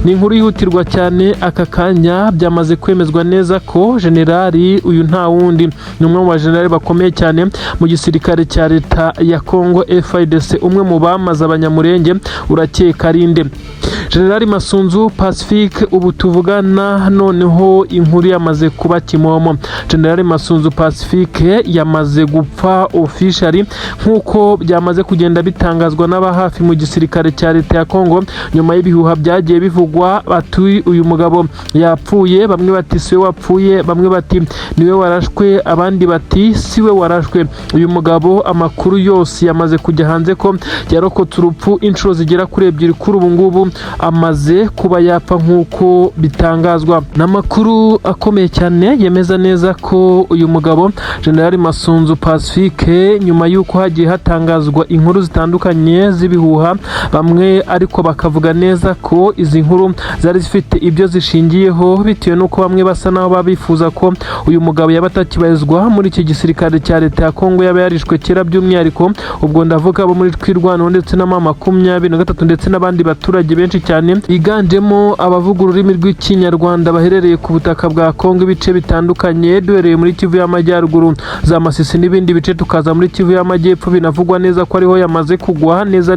ni inkuru yihutirwa cyane aka kanya. Byamaze kwemezwa neza ko generali uyu nta wundi ni umwe mu bajenerali bakomeye cyane mu gisirikare cya leta ya Kongo FARDC, umwe mu bamaze abanyamurenge urakeka arinde. Generali Masunzu Pacifique ubu tuvugana noneho inkuru yamaze kuba kimomo. Generali Masunzu Pacifique yamaze gupfa officially nkuko byamaze kugenda bitangazwa n'abahafi mu gisirikare cya leta ya Kongo, nyuma y'ibihuha byagiye bivugwa bati uyu mugabo yapfuye, bamwe bati siwe wapfuye, bamwe bati niwe warashwe, abandi bati siwe warashwe. Uyu mugabo amakuru yose yamaze kujya hanze ko yarokotse urupfu inshuro zigera kuri 2 kuri ubu ngubu amaze kuba yapfa nkuko bitangazwa. N'amakuru akomeye cyane yemeza neza ko uyu mugabo General Masunzu Pacifique, nyuma yuko hagiye hatangazwa inkuru zitandukanye z'ibihuha, bamwe ariko bakavuga neza ko izi nkuru zari zifite ibyo zishingiyeho, bitewe nuko bamwe basa naho babifuza ko uyu mugabo yaba atakibarizwa muri iki gisirikare cya leta ya Kongo, yaba yarishwe kera, by'umwihariko ubwo ndavuga abo muri Twirwano ndetse na mama 23 ndetse n'abandi baturage benshi cyane biganjemo abavuga ururimi rw'ikinyarwanda baherereye ku butaka bwa Kongo ibice bitandukanye, duhereye muri Kivu y'Amajyaruguru za Masisi n'ibindi bice, tukaza muri Kivu y'Amajyepfo. Binavugwa neza ko ariho yamaze kugwa neza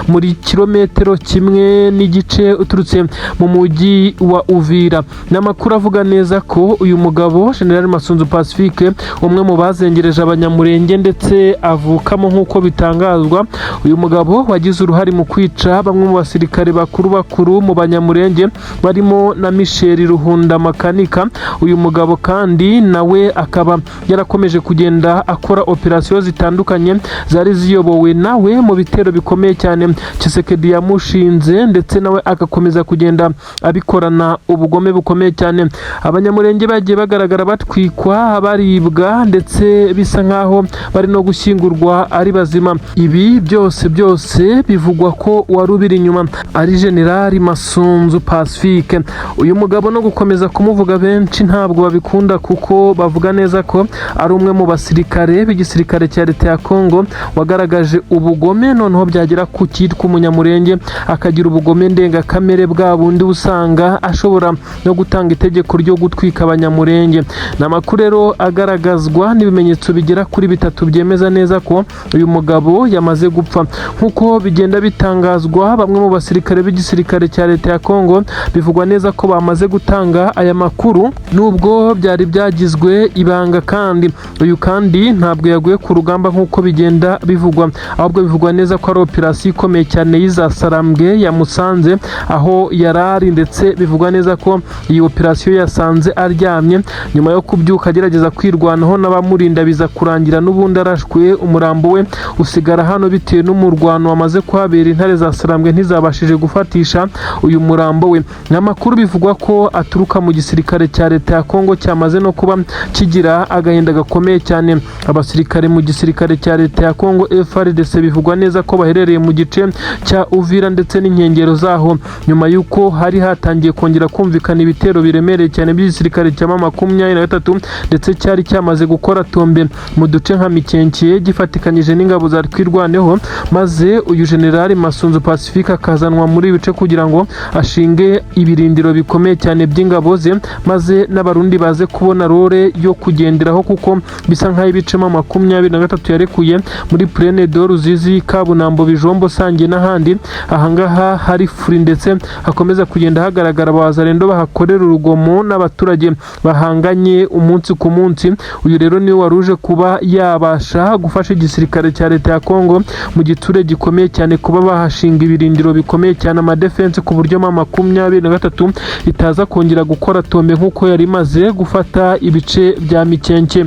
muri kilometero 1 n'igice uturutse mu mujyi wa Uvira. N'amakuru avuga neza ko uyu mugabo General Masunzu Pacifique, umwe mu bazengereje abanyamurenge ndetse avukamo nkuko bitangazwa, uyu mugabo wagize uruhare mu kwica bamwe mu basirikare bakuru mu banyamurenge barimo na Michel Ruhunda Makanika. Uyu mugabo kandi nawe akaba yarakomeje kugenda akora operasiyo zitandukanye zari ziyobowe nawe mu bitero bikomeye cyane Tshisekedi yamushinze, ndetse nawe agakomeza kugenda abikorana ubugome bukomeye cyane. Abanyamurenge bagiye bagaragara batwikwa, baribwa, ndetse bisa nkaho bari no gushyingurwa ari bazima. Ibi byose bivugwa ko wari ubiri inyuma ari General Masunzu Pacifique. Uyu mugabo no gukomeza kumuvuga benshi ntabwo babikunda, kuko bavuga neza ko ari umwe mu basirikare b'igisirikare cya leta ya Kongo wagaragaje ubugome, noneho byagera ku cyitwa umunyamurenge akagira ubugome ndengakamere, bwa bundi usanga ashobora no gutanga itegeko ryo gutwika abanyamurenge. N'amakuru rero agaragazwa n'ibimenyetso bigera kuri 3 byemeza neza ko uyu mugabo yamaze gupfa. Nkuko bigenda bitangazwa, bamwe mu basirikare b'igisirikare cya leta ya Kongo bivugwa neza ko bamaze gutanga aya makuru, nubwo byari byagizwe ibanga, kandi uyu kandi ntabwo yaguye ku rugamba nkuko bigenda bivugwa, ahubwo bivugwa neza ko ari operasiyo ikomeye cyane y'izasarambwe yamusanze aho yarari, ndetse bivugwa neza ko iyi operasiyo yasanze aryamye, nyuma yo kubyuka agerageza kwirwanaho n'abamurinda biza kurangira n'ubundi arashwe. Umurambo we usigara hano bitewe n'umurwano wamaze kuhabera, intare za Sarambwe ntizabashije gufatisha uyu murambo we. N'amakuru bivugwa ko aturuka mu gisirikare cya leta ya Kongo cyamaze no kuba kigira agahinda gakomeye cyane. Abasirikare mu gisirikare cya leta ya Kongo FARDC bivugwa neza ko baherereye mu gice cya Uvira ndetse n'inkengero zaho, nyuma yuko hari hatangiye kongera kumvikana ibitero biremereye cyane by'igisirikare cya mama 23 ndetse cyari cyamaze gukora tombe mu duce nka Mikenkiye gifatikanyije n'ingabo za Twirwaneho, maze uyu General Masunzu Pacifique akazanwa muri ibice kugira ngo ashinge ibirindiro bikomeye cyane by'ingabo ze, maze n'abarundi baze kubona role yo kugenderaho, kuko bisa nkaho ibice mama 23 yarekuye muri Plaine de Ruzizi, Kabunambo, Bijombo, Sange n'ahandi. Ahangaha hari furi, ndetse hakomeza kugenda hagaragara abazarendo bahakorera urugomo n'abaturage bahanganye umunsi ku munsi. Uyu rero niwe waruje kuba yabasha gufasha igisirikare cya leta ya Kongo mu giture gikomeye cyane, kuba bahashinga ibirindiro bikomeye cyane, amadefense, ku buryo mama 23 itaza kongera gukora tombe nkuko yari imaze gufata ibice bya Mikenke.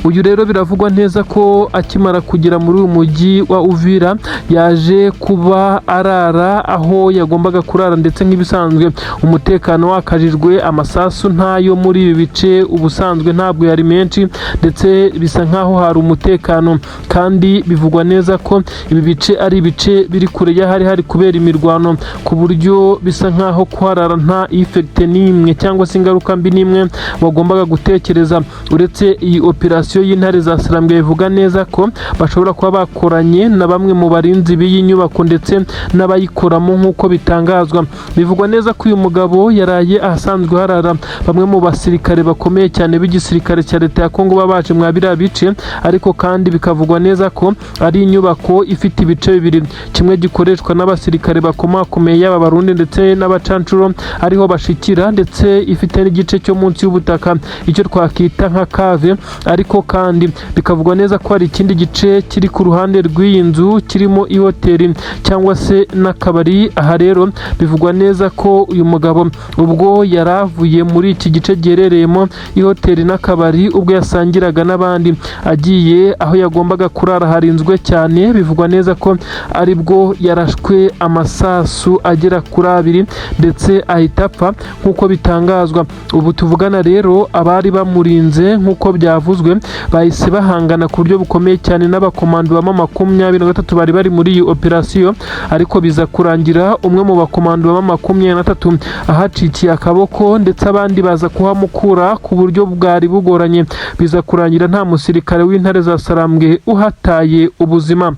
Uyu rero biravugwa neza ko akimara kugera muri uyu mujyi wa Uvira yaje kuba arara aho yagombaga kurara, ndetse nk'ibisanzwe umutekano wakajijwe, amasasu ntayo muri ibi bice ubusanzwe ntabwo yari menshi, ndetse bisa nkaho hari umutekano, kandi bivugwa neza ko ibi bice ari ibice biri kure y'ahari hari kubera imirwano, ku buryo bisa nkaho kuharara nta effect n'imwe cyangwa se ingaruka mbi n'imwe wagombaga gutekereza, uretse iyi operasiyo y'intare za Sarambwe bivuga neza ko bashobora kuba bakoranye na bamwe mu barinzi b'iyi nyubako ndetse n'abayikoramo nk'uko bitangazwa. Bivugwa neza ko uyu mugabo yaraye ahasanzwe harara bamwe mu basirikare bakomeye cyane b'igisirikare cya leta ya Kongo babaje mwa biriya bice, ariko kandi bikavugwa neza ko ari inyubako ifite ibice bibiri, kimwe gikoreshwa n'abasirikare bakomakomeye yaba Abarundi ndetse n'abacancuro ariho bashikira, ndetse ifite n'igice cyo munsi y'ubutaka icyo twakita nka cave, ariko kandi bikavugwa neza ko hari ikindi gice kiri ku ruhande rw'iyi nzu kirimo ihoteli cyangwa se n'akabari. Aha rero bivugwa neza ko uyu mugabo ubwo yaravuye muri iki gice giherereyemo ihoteli n'akabari, ubwo yasangiraga n'abandi agiye aho yagombaga kurara harinzwe cyane. Bivugwa neza ko aribwo yarashwe amasasu agera kuri 2 ndetse ahita apfa nk'uko bitangazwa. Ubu tuvugana rero abari bamurinze nk'uko byavuzwe bahise bahangana ku buryo bukomeye cyane n'abakomando ba 23 bari muri iyi operasiyo, ariko biza kurangira umwe mu bakomando ba 23 ahacikiye akaboko ndetse abandi baza kuhamukura ku buryo bwari bugoranye, biza kurangira nta musirikare w'intare za Sarambwe uhataye ubuzima.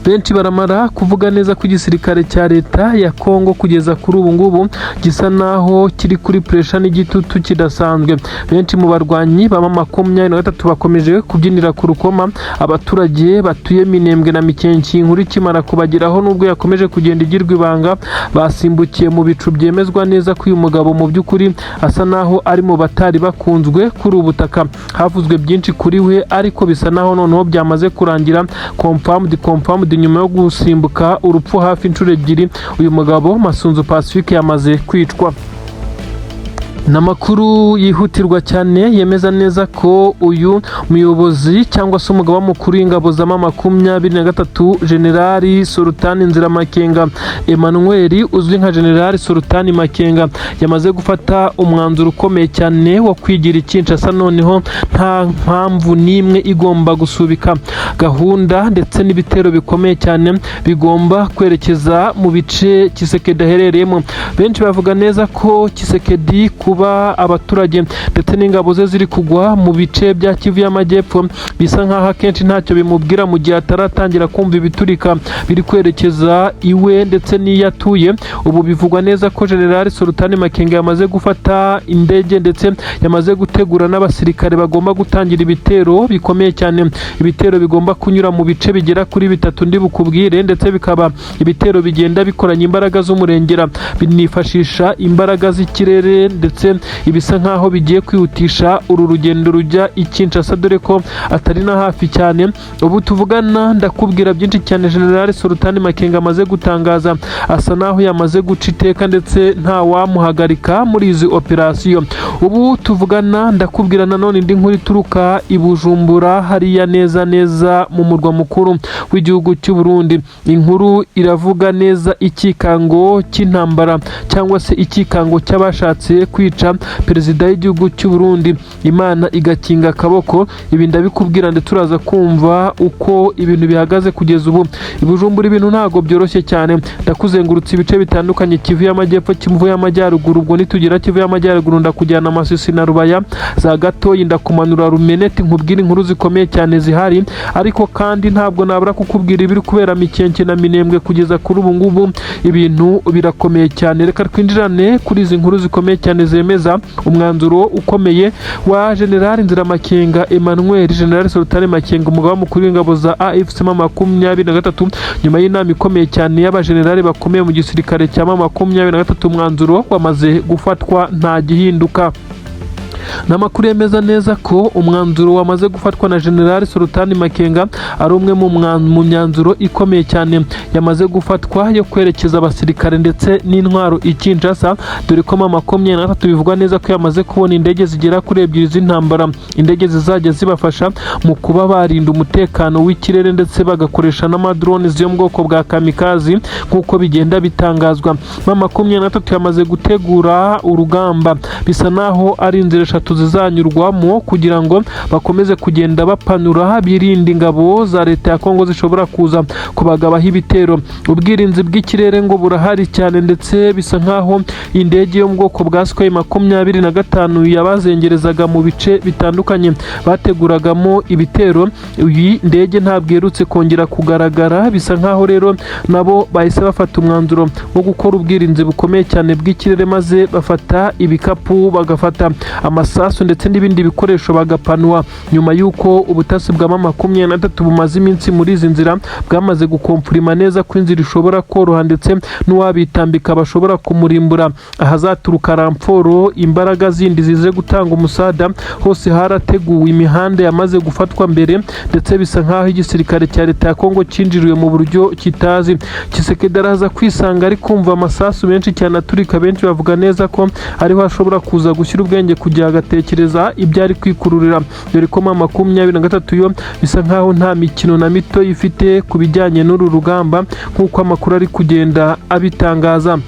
Benshi baramara kuvuga neza ko igisirikare cya leta ya Kongo kugeza kuri ubu ngubu gisa naho kiri kuri pressure n'igitutu kidasanzwe. Benshi mu barwanyi ba 23 bakomeje kubyinira ku rukoma abaturage batuye Minembwe na Mikenki. Inkuru ikimara kubageraho nubwo yakomeje kugenda igirwa ibanga, basimbukiye mu bicu byemezwa neza ko uyu mugabo mu by'ukuri asa naho ari mu batari bakunzwe kuri ubutaka. Havuzwe byinshi kuri we, ariko bisa naho noneho byamaze kurangira confirmed nyuma yo gusimbuka urupfu hafi inshuro 2. Uyu mugabo Masunzu Pacifique yamaze kwicwa. Namakuru yihutirwa cyane yemeza neza ko uyu muyobozi cyangwa se umugaba mukuru w'ingabo za 23 Generali Sultani Nziramakenga Emmanuel, uzwi nka Generali Sultani Makenga, yamaze gufata umwanzuro ukomeye cyane wo kwigira Kinshasa. Noneho nta mpamvu nimwe igomba gusubika gahunda ndetse n'ibitero bikomeye cyane bigomba kwerekeza mu bice Kisekedi aherereyemo. Benshi bavuga neza ko Kisekedi kuba abaturage ndetse n'ingabo ze ziri kugwa mu bice bya Kivu y'Amajyepfo bisa nkaho akenshi ntacyo bimubwira mu gihe ataratangira kumva ibiturika biri kwerekeza iwe ndetse n'iyatuye. Ubu bivugwa neza ko General Sultani Makenga yamaze gufata indege ndetse yamaze gutegura n'abasirikare bagomba gutangira ibitero bikomeye cyane, ibitero bigomba kunyura mu bice bigera kuri 3 ndi bukubwire, ndetse bikaba ibitero bigenda bikoranye imbaraga z'umurengera, binifashisha imbaraga z'ikirere, ndetse ibisa nkaho bigiye kwihutisha uru rugendo rujya i Kinshasa, dore ko atari na hafi cyane. Ubu tuvugana ndakubwira byinshi cyane General Sultani Makenga amaze gutangaza, asa naho yamaze guca iteka ndetse nta wamuhagarika muri izi operasiyo. Ubu tuvugana ndakubwira nanone indi nkuru ituruka i Bujumbura, hariya neza mu murwa mukuru w'igihugu cy'u Burundi. Inkuru iravuga neza ikikango cy'intambara cyangwa se ikikango cy'abashatse kwica perezida w'igihugu cy'u Burundi, Imana igakinga akaboko. Ibi ndabikubwira ndetse turaza kumva uko ibintu bihagaze kugeza ubu. Ibujumbura ibintu ntago byoroshye cyane, ndakuzengurutse ibice bitandukanye, Kivu y'Amajyepfo, Kivu y'Amajyaruguru, ubwo nitugera Kivu y'Amajyaruguru ndakujyana Masisi na Rubaya, za Gatoyi ndakumanura Rumeneti, nkubwira inkuru zikomeye cyane zihari. Ariko kandi ntabwo nabura kukubwira ibiri kubera Mikenke na Minembwe kugeza kuri ubu ngubu, ibintu birakomeye cyane. Reka twinjirane kuri izi nkuru zikomeye cyane zemeza umwanzuro ukomeye wa General Nziramakenga Emmanuel, General Sultani Makenga, umugaba mukuru w'ingabo za AFC 23, nyuma y'inama ikomeye cyane y'abajenerali bakomeye mu gisirikare cya 23. Umwanzuro wamaze gufatwa nta gihinduka. Namakuru yemeza neza ko umwanzuro wamaze gufatwa na General Sultani Makenga ari umwe mu myanzuro ikomeye cyane yamaze gufatwa yo kwerekeza abasirikare ndetse n'intwaro i Kinshasa, dore ko 23 bivugwa neza ko yamaze kubona indege zigera kuri 2 z'intambara, indege zizajya zibafasha mu kuba barinda umutekano w'ikirere ndetse bagakoresha n'amadrones yo mu bwoko bwa kamikazi nk'uko bigenda bitangazwa. 23 yamaze gutegura urugamba, bisa naho ari inzira eshatu zizanyurwamo kugira ngo bakomeze kugenda bapanura birinda ingabo za leta ya Kongo zishobora kuza kubagabaho ibitero. Ubwirinzi bw'ikirere ngo burahari cyane, ndetse bisa nkaho indege yo mu bwoko bwa Sukhoi 25 yabazengerezaga mu bice bitandukanye bateguragamo ibitero. Iyi ndege ntabwo iherutse kongera kugaragara, bisa nkaho rero nabo bahise bafata umwanzuro wo gukora ubwirinzi bukomeye cyane bw'ikirere, maze bafata ibikapu, bagafata amasasu ndetse n'ibindi bikoresho bagapanwa, nyuma y'uko ubutasi bwa M23 bumaze iminsi muri izi nzira bwamaze gukomfurima neza ko inzira ishobora koroha ndetse n'uwabitambika bashobora kumurimbura. Ahazaturuka ramforo, imbaraga zindi zize gutanga umusada, hose harateguwe imihanda yamaze gufatwa mbere, ndetse bisa nkaho igisirikare cya leta ya Kongo cyinjiriwe mu buryo kitazi. Tshisekedi araza kwisanga ari kumva amasasu menshi cyane aturika, benshi bavuga neza ko ariho ashobora kuza gushyira ubwenge kujya agatekereza ibyo ari kwikururira, dore ko M23 yo bisa nkaho nta mikino na mito ifite ku bijyanye n'uru rugamba nk'uko amakuru ari kugenda abitangaza.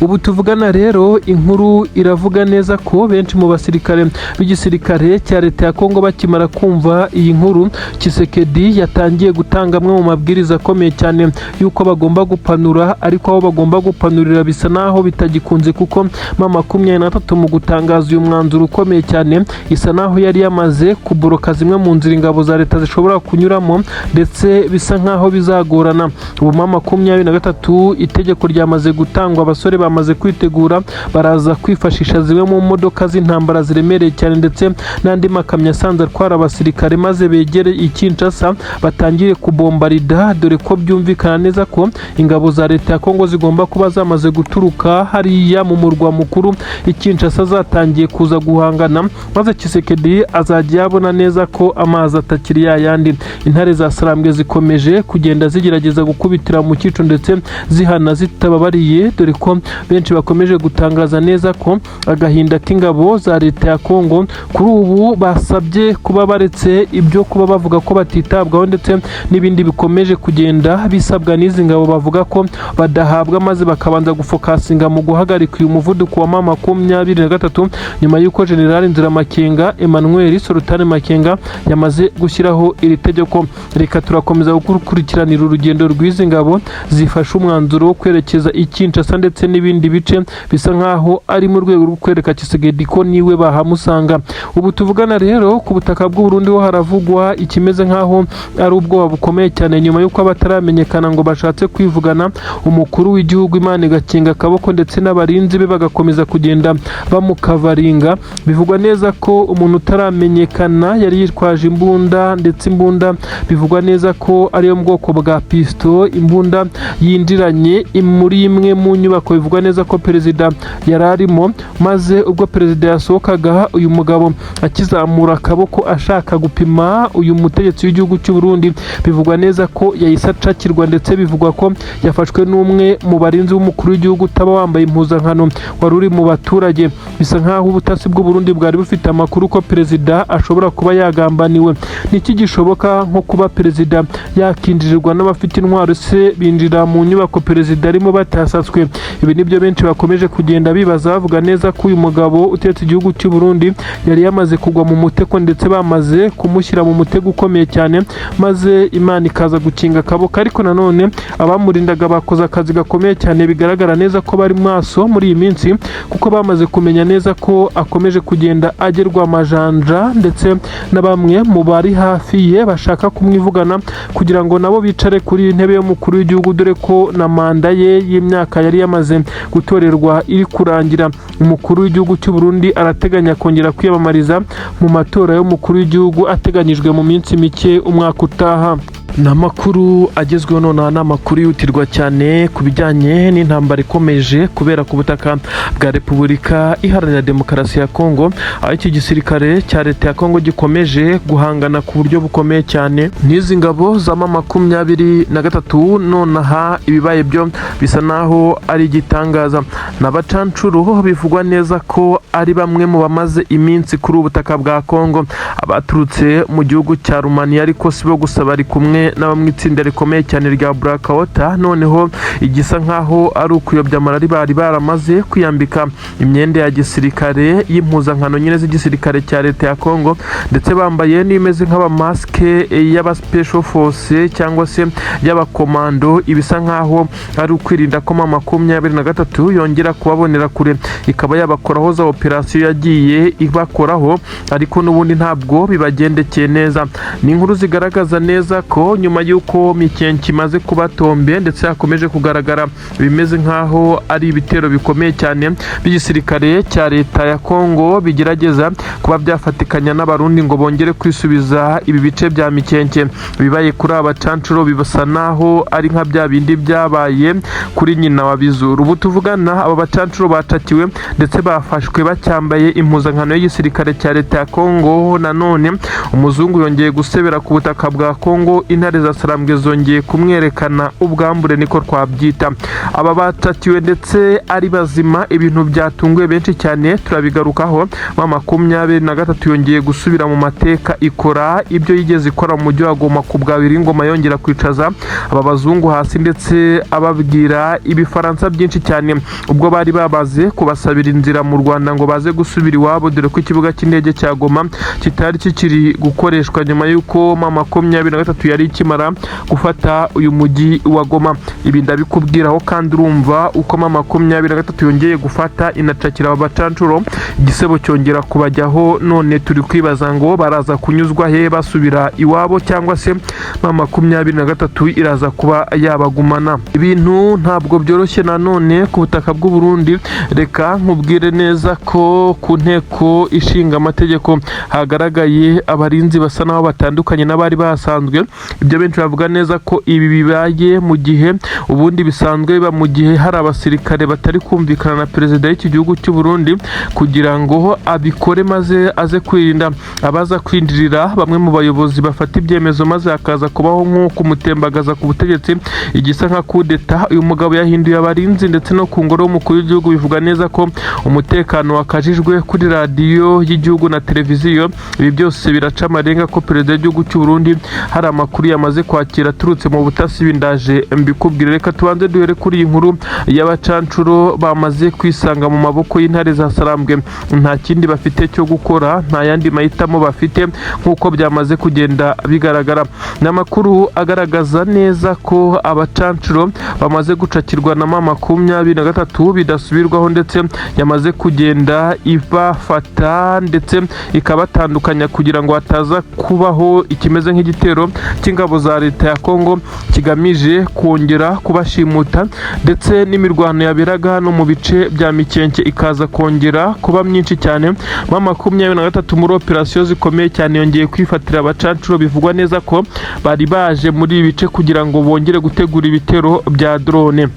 Ubu tuvugana rero inkuru iravuga neza ko benshi mu basirikare b'igisirikare cya leta ya Kongo bakimara kumva iyi nkuru, Tshisekedi yatangiye gutanga amwe mu mabwiriza akomeye cyane yuko bagomba gupanura, ariko aho bagomba gupanurira bisa naho bitagikunze, kuko M23 mu gutangaza uyu mwanzuro ukomeye cyane isa naho yari yamaze kuboroka zimwe mu nzira ingabo za leta zishobora kunyuramo, ndetse bisa nkaho bizagorana. Ubu M23 itegeko ryamaze gutangwa, abasore bamaze kwitegura, baraza kwifashisha zimwe mu modoka z'intambara ziremereye cyane ndetse n'andi makamyo asanzwe atwara abasirikare, maze begere i Kinshasa batangire kubombarida, dore ko byumvikana neza ko ingabo za leta ya Kongo zigomba kuba zamaze guturuka hariya mu murwa mukuru i Kinshasa zatangiye kuza guhangana, maze Tshisekedi azajya yabona neza ko amazi atakiri yayandi. Intare za Sarambwe zikomeje kugenda zigerageza gukubitira mu cyico ndetse zihana zitababariye, dore ko benshi bakomeje gutangaza neza ko agahinda k'ingabo za leta ya Kongo kuri ubu basabye kuba baretse ibyo kuba bavuga ko batitabwaho, ndetse n'ibindi bikomeje kugenda bisabwa n'izi ngabo bavuga ko badahabwa, maze bakabanza gufokasinga mu guhagarika uyu muvuduko wa M23 nyuma y'uko General Nziramakenga Emmanuel Sultan Makenga yamaze gushyiraho iri tegeko. Reka turakomeza gukurikiranira urugendo rw'izi ngabo zifasha umwanzuro wo kwerekeza i Kinshasa ndetse n'ibindi bice bisa nkaho ari mu rwego rwo kwereka Tshisekedi ko niwe bahamusanga. Ubu tuvugana rero ku butaka bw'u Burundi ho haravugwa ikimeze nkaho ari ubwoba bukomeye cyane, nyuma y'uko abataramenyekana ngo bashatse kwivugana umukuru w'igihugu Imana igakinga akaboko, ndetse n'abarinzi be bagakomeza kugenda bamukavaringa. Bivugwa neza ko umuntu utaramenyekana yari yitwaje imbunda, ndetse imbunda bivugwa neza ko ari yo mu bwoko bwa pisto, imbunda yinjiranye muri imwe mu nyubako bivugwa neza ko perezida yararimo, maze ubwo perezida yasohokaga uyu mugabo akizamura akaboko ashaka gupima uyu mutegetsi w'igihugu cy'u Burundi, bivugwa neza ko yahise acakirwa, ndetse bivugwa ko yafashwe n'umwe mu barinzi w'umukuru w'igihugu utaba wambaye impuzankano wari uri mu baturage. Bisa nkaho ubutasi bw'u Burundi bwari bufite amakuru ko perezida ashobora kuba yagambaniwe. Niki gishoboka nko kuba perezida yakinjirirwa n'abafite intwaro, se binjira mu nyubako perezida arimo batasatswe? Ibi nibyo benshi bakomeje kugenda bibaza, bavuga neza ko uyu mugabo utetse igihugu cy'u Burundi yari yamaze kugwa mu mutego, ndetse bamaze kumushyira mu mutego ukomeye cyane, maze Imana ikaza gukinga akaboko. Ariko nanone abamurindaga bakoze akazi gakomeye cyane, bigaragara neza ko bari maso muri iyi minsi, kuko bamaze kumenya neza ko akomeje kugenda agerwa amajanja, ndetse na bamwe mu bari hafi ye bashaka kumwivugana kugira ngo nabo bicare kuri intebe y'umukuru w'igihugu, dore ko na manda ye y'imyaka yari yamaze gutorerwa iri kurangira. Umukuru w'igihugu cy'u Burundi arateganya kongera kwiyamamariza mu matora y'umukuru w'igihugu ateganyijwe mu minsi mike umwaka utaha. N'amakuru agezweho nonaha, n'amakuru yihutirwa cyane ku bijyanye n'intambara ikomeje kubera ku butaka bwa Repubulika Iharanira Demokarasi ya Kongo, aho iki gisirikare cya leta ya Kongo gikomeje guhangana ku buryo bukomeye cyane n'izi ngabo za M23. Nonaha ibibaye byo bisa naho ari igitangaza. N'abacancuro bivugwa neza ko ari bamwe mu bamaze iminsi kuri ubutaka bwa Kongo, abaturutse mu gihugu cya Rumaniya, ariko si bo gusa bari kumwe bamwe na bamwe itsinda rikomeye cyane rya Blackwater noneho igisa nkaho ari ukuyobya marari bari baramaze kwiyambika imyenda ya gisirikare y'impuzankano nyine z'igisirikare cya leta ya Kongo ndetse bambaye n'imeze nk'abamaske y'aba special force cyangwa se y'abakomando ibisa nkaho ari ukwirinda ko 23 yongera kubabonera kure ikaba yabakoraho za operation yagiye ibakoraho ariko n'ubundi ntabwo bibagendekeye neza. Ni inkuru zigaragaza neza ko nyuma y'uko Mikenke imaze kubatombe ndetse hakomeje kugaragara bimeze nkaho ari ibitero bikomeye cyane by'igisirikare cya leta ya Kongo bigerageza kuba byafatikanya n'abarundi ngo bongere kwisubiza ibi bice bya Mikenke. Bibaye kuri abacancuro bibasa naho ari nka bya bindi byabaye kuri nyina wa Bizuru. Ubu tuvugana aba bacancuro batakiwe ndetse bafashwe bacyambaye impuzankano y'igisirikare cya leta ya Kongo. Nanone umuzungu yongeye gusebera ku butaka bwa Kongo, intare za Sarambwe zongeye kumwerekana ubwambure niko twabyita. Aba batatiwe ndetse ari bazima, ibintu byatunguye benshi cyane turabigarukaho. 23 yongeye gusubira mu mateka ikora ibyo yigeze ikora mu mujyi wa Goma ku bwa Biringoma yongera kwicaza aba bazungu hasi ndetse ababwira ibifaransa byinshi cyane ubwo bari babaze kubasabira inzira mu Rwanda ngo baze gusubira iwabo, dore ko ikibuga cy'indege cya Goma kitari kikiri gukoreshwa nyuma y'uko 23 yari ikimara gufata uyu mujyi wa Goma. Ibi ndabikubwiraho kandi urumva uko 23 yongeye gufata inacakira abacancuro, igisebo cyongera kubajyaho. None turi kwibaza ngo baraza kunyuzwa he basubira iwabo cyangwa se 23 iraza kuba yabagumana. Ibintu ntabwo byoroshye nanone ku butaka bw'u Burundi. Reka nkubwire neza ko ku nteko ishinga amategeko hagaragaye abarinzi basa naho batandukanye n'abari basanzwe. Ibyo benshi bavuga neza ko ibi bibaye mu gihe ubundi bisanzwe biba mu gihe hari abasirikare batari kumvikana na perezida w'iki gihugu cy'u Burundi kugira ngo abikore maze aze kwirinda abaza kwindirira bamwe mu bayobozi bafata ibyemezo maze akaza kubaho nk'uko umutembagaza ku butegetsi igisa nka kudeta. Uyu mugabo yahinduye abarinzi ndetse no ku ngoro y'umukuru w'igihugu bivuga neza ko umutekano wakajijwe kuri radiyo y'igihugu na televiziyo. Ibi byose biraca amarenga ko perezida w'igihugu cy'u Burundi hari amakuru yamaze kwakira turutse mu butasi bindaje mbikubwire. Reka tubanze duhere kuri iyi nkuru y'abacancuro bamaze kwisanga mu maboko y'intare za Sarambwe. Nta kindi bafite cyo gukora, nta yandi mahitamo bafite nk'uko byamaze kugenda bigaragara. N'amakuru agaragaza neza ko abacancuro bamaze gucakirwa na 23 bidasubirwaho ndetse yamaze kugenda ibafata ndetse ikabatandukanya kugira ngo hataza kubaho ikimeze nk'igitero cy'ingabo za leta ya Kongo kigamije kongera kubashimuta ndetse n'imirwano yaberaga hano mu bice bya Mikenke ikaza kongera kuba myinshi cyane. 23 muri operasiyo zikomeye cyane yongeye kwifatira abacancuro. Bivugwa neza ko bari baje muri ibi bice kugira ngo bongere gutegura ibitero bya drone.